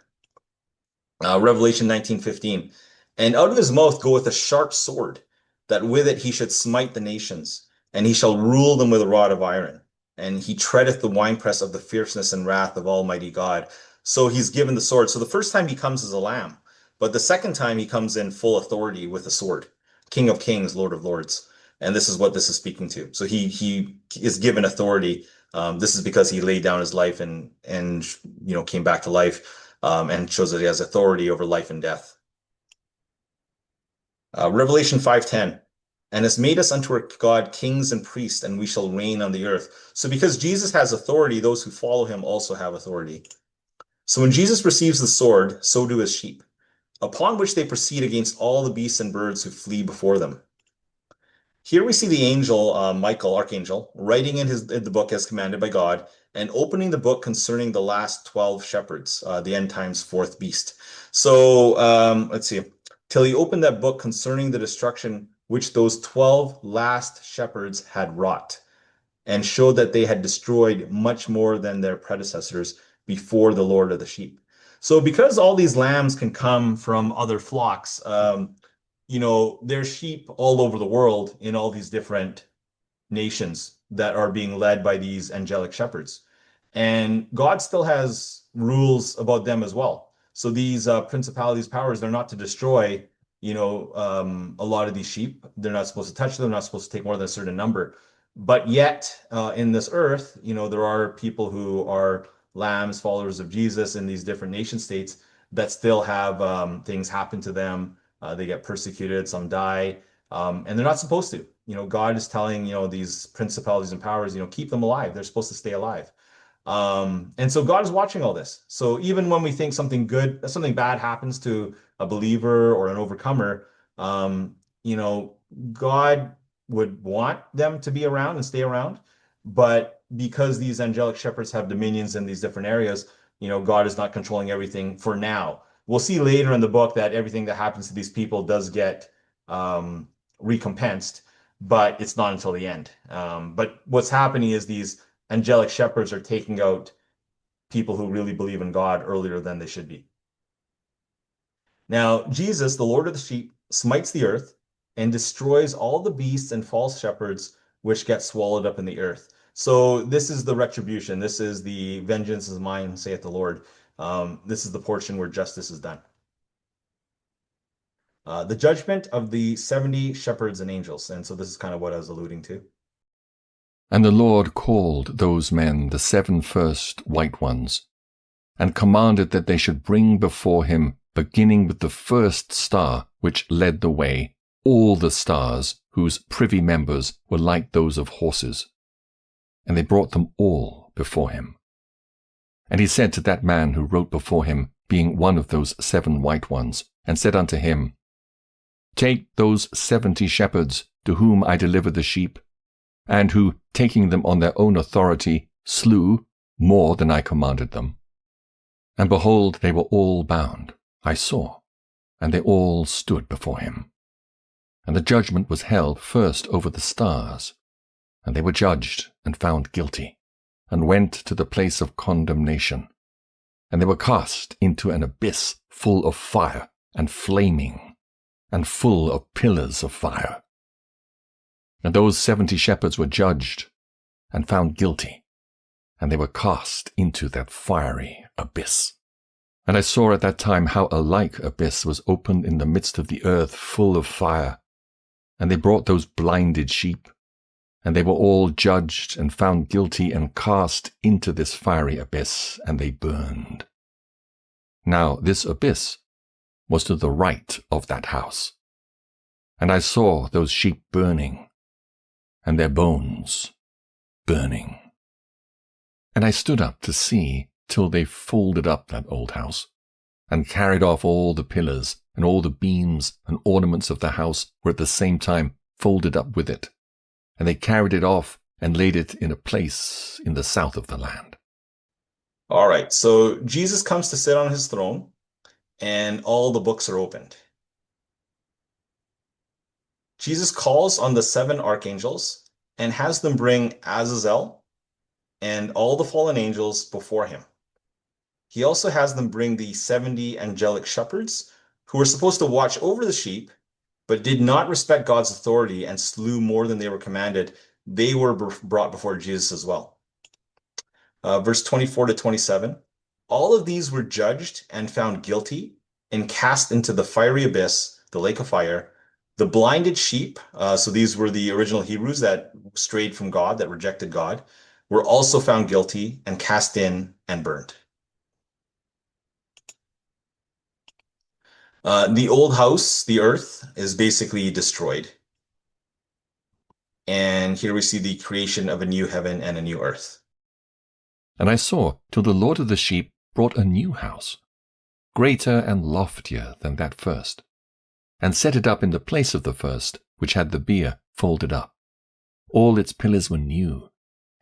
Revelation 19:15. And out of his mouth goeth a sharp sword, that with it he should smite the nations, and he shall rule them with a rod of iron. And he treadeth the winepress of the fierceness and wrath of Almighty God. So he's given the sword. So the first time he comes as a lamb, but the second time he comes in full authority with a sword. King of kings, Lord of lords. And this is what this is speaking to. So he is given authority. This is because he laid down his life and came back to life, and shows that he has authority over life and death. Revelation 5:10, and has made us unto our God kings and priests, and we shall reign on the earth. So because Jesus has authority, those who follow him also have authority. So when Jesus receives the sword, so do his sheep, upon which they proceed against all the beasts and birds who flee before them. Here we see the angel, Michael, Archangel, writing in the book as commanded by God, and opening the book concerning the last 12 shepherds, the end times fourth beast. So let's see. Till he opened that book concerning the destruction which those 12 last shepherds had wrought, and showed that they had destroyed much more than their predecessors before the Lord of the sheep. So because all these lambs can come from other flocks, there's sheep all over the world in all these different nations that are being led by these angelic shepherds. And God still has rules about them as well. So these principalities, powers, they're not to destroy, a lot of these sheep. They're not supposed to touch them. They're not supposed to take more than a certain number. But yet, in this earth, there are people who are lambs, followers of Jesus in these different nation states that still have things happen to them. They get persecuted, some die, and they're not supposed to. God is telling, these principalities and powers, keep them alive. They're supposed to stay alive. And so God is watching all this. So even when we think something bad happens to a believer or an overcomer, you know, God would want them to be around and stay around. But because these angelic shepherds have dominions in these different areas, you know, God is not controlling everything for now. We'll see later in the book that everything that happens to these people does get recompensed, but it's not until the end. But what's happening is these angelic shepherds are taking out people who really believe in God earlier than they should be. Now, Jesus, the Lord of the sheep, smites the earth and destroys all the beasts and false shepherds which get swallowed up in the earth. So this is the retribution. This is the vengeance is mine, saith the Lord. This is the portion where justice is done. The judgment of the 70 shepherds and angels. And so this is kind of what I was alluding to. And the Lord called those men the 7 first white ones, and commanded that they should bring before him, beginning with the first star which led the way, all the stars whose privy members were like those of horses. And they brought them all before him. And he said to that man who wrote before him, being one of those 7 white ones, and said unto him, Take those 70 shepherds, to whom I delivered the sheep, and who, taking them on their own authority, slew more than I commanded them. And behold, they were all bound, I saw, and they all stood before him. And the judgment was held first over the stars, and they were judged and found guilty, and went to the place of condemnation. And they were cast into an abyss full of fire and flaming, and full of pillars of fire. And those 70 shepherds were judged and found guilty, and they were cast into that fiery abyss. And I saw at that time how a like abyss was opened in the midst of the earth full of fire. And they brought those blinded sheep, and they were all judged and found guilty and cast into this fiery abyss, and they burned. Now this abyss was to the right of that house. And I saw those sheep burning, and their bones burning. And I stood up to see till they folded up that old house, and carried off all the pillars, and all the beams and ornaments of the house were at the same time folded up with it. And they carried it off and laid it in a place in the south of the land. All right, so Jesus comes to sit on his throne, and all the books are opened. Jesus calls on the 7 archangels and has them bring Azazel and all the fallen angels before him. He also has them bring the 70 angelic shepherds who were supposed to watch over the sheep, but did not respect God's authority and slew more than they were commanded. They were brought before Jesus as well. Verse 24 to 27, all of these were judged and found guilty and cast into the fiery abyss, the lake of fire. The blinded sheep, so these were the original Hebrews that strayed from God, that rejected God, were also found guilty and cast in and burned. The old house, the earth, is basically destroyed. And here we see the creation of a new heaven and a new earth. And I saw till the Lord of the sheep brought a new house, greater and loftier than that first, and set it up in the place of the first, which had the bier folded up. All its pillars were new,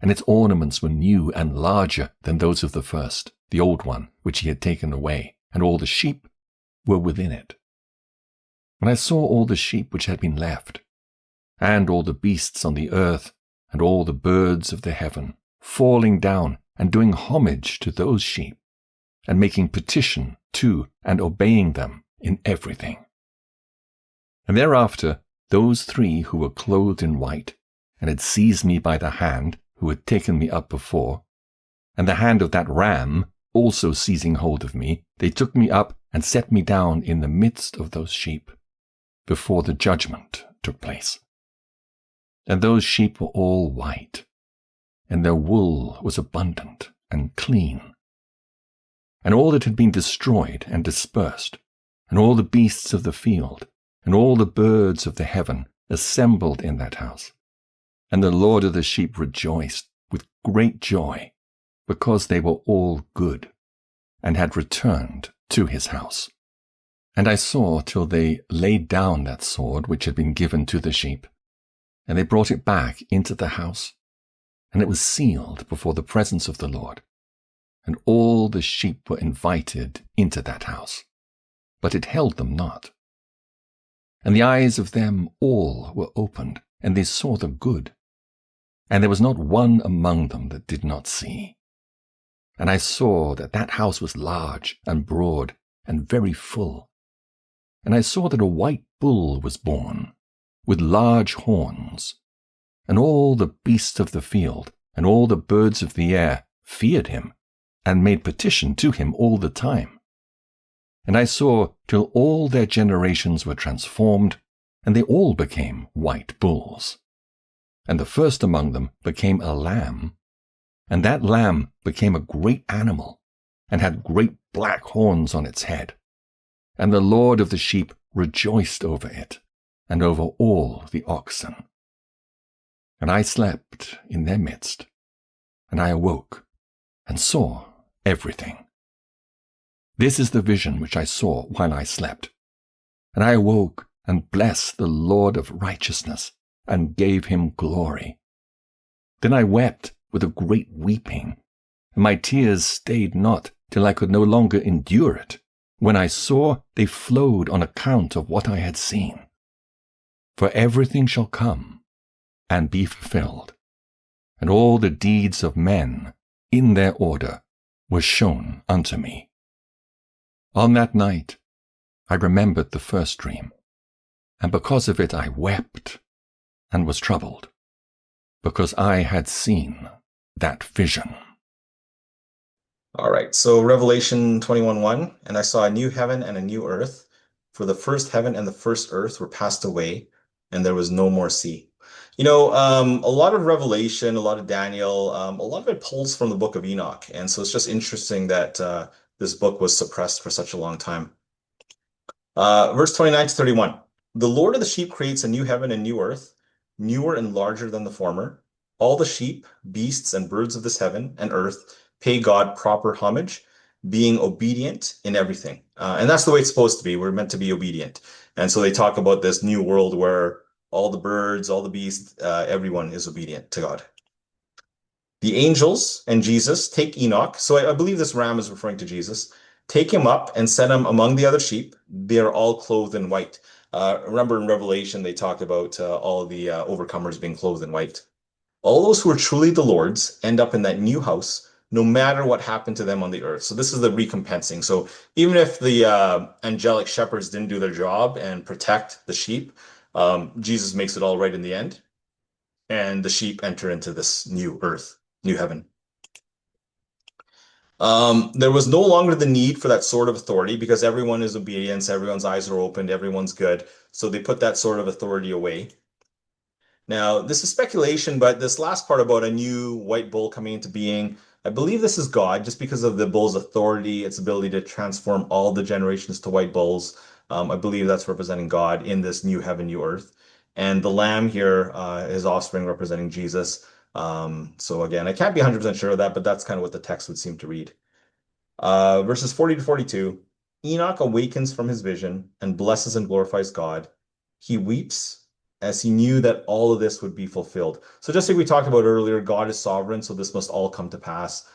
and its ornaments were new and larger than those of the first, the old one, which he had taken away, and all the sheep were within it. And I saw all the sheep which had been left, and all the beasts on the earth, and all the birds of the heaven, falling down and doing homage to those sheep, and making petition to and obeying them in everything. And thereafter those 3 who were clothed in white, and had seized me by the hand, who had taken me up before, and the hand of that ram also seizing hold of me, they took me up and set me down in the midst of those sheep, before the judgment took place. And those sheep were all white, and their wool was abundant and clean. And all that had been destroyed and dispersed, and all the beasts of the field, and all the birds of the heaven assembled in that house. And the Lord of the sheep rejoiced with great joy, because they were all good, and had returned to his house. And I saw till they laid down that sword which had been given to the sheep, and they brought it back into the house, and it was sealed before the presence of the Lord. And all the sheep were invited into that house, but it held them not. And the eyes of them all were opened, and they saw the good. And there was not one among them that did not see. And I saw that that house was large and broad and very full. And I saw that a white bull was born, with large horns. And all the beasts of the field and all the birds of the air feared him, and made petition to him all the time. And I saw till all their generations were transformed, and they all became white bulls. And the first among them became a lamb, and that lamb became a great animal, and had great black horns on its head. And the Lord of the sheep rejoiced over it, and over all the oxen. And I slept in their midst, and I awoke, and saw everything. This is the vision which I saw while I slept. And I awoke, and blessed the Lord of righteousness, and gave him glory. Then I wept with a great weeping, and my tears stayed not till I could no longer endure it, when I saw they flowed on account of what I had seen. For everything shall come and be fulfilled, and all the deeds of men in their order were shown unto me. On that night I remembered the first dream, and because of it I wept and was troubled, because I had seen that vision. All right, so Revelation 21:1, and I saw a new heaven and a new earth, for the first heaven and the first earth were passed away, and there was no more sea. A lot of Revelation, a lot of Daniel, a lot of it pulls from the book of Enoch, and so it's just interesting that this book was suppressed for such a long time. Verse 29 to 31. The Lord of the sheep creates a new heaven and new earth, newer and larger than the former. All the sheep, beasts, and birds of this heaven and earth pay God proper homage, being obedient in everything. And that's the way it's supposed to be. We're meant to be obedient. And so they talk about this new world where all the birds, all the beasts, everyone is obedient to God. The angels and Jesus take Enoch. So I believe this ram is referring to Jesus. Take him up and set him among the other sheep. They are all clothed in white. Remember in Revelation, they talked about all of the overcomers being clothed in white. All those who are truly the Lord's end up in that new house, no matter what happened to them on the earth. So this is the recompensing. So even if the angelic shepherds didn't do their job and protect the sheep, Jesus makes it all right in the end. And the sheep enter into this new earth, new heaven. There was no longer the need for that sort of authority because everyone is obedient, everyone's eyes are opened, everyone's good. So they put that sort of authority away. Now, this is speculation, but this last part about a new white bull coming into being, I believe this is God just because of the bull's authority, its ability to transform all the generations to white bulls. I believe that's representing God in this new heaven, new earth. And the lamb here, his offspring representing Jesus. So again, I can't be 100% sure of that, but that's kind of what the text would seem to read. Verses 40 to 42, Enoch awakens from his vision and blesses and glorifies God. He weeps as he knew that all of this would be fulfilled. So just like we talked about earlier, God is sovereign, so this must all come to pass.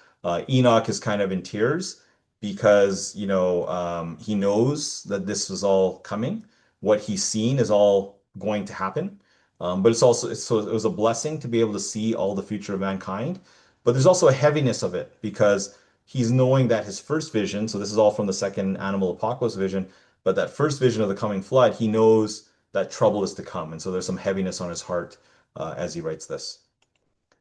Enoch is kind of in tears because, he knows that this was all coming. What he's seen is all going to happen. But so it was a blessing to be able to see all the future of mankind. But there's also a heaviness of it because he's knowing that his first vision, so this is all from the second animal apocalypse vision, but that first vision of the coming flood, he knows that trouble is to come. And so there's some heaviness on his heart as he writes this.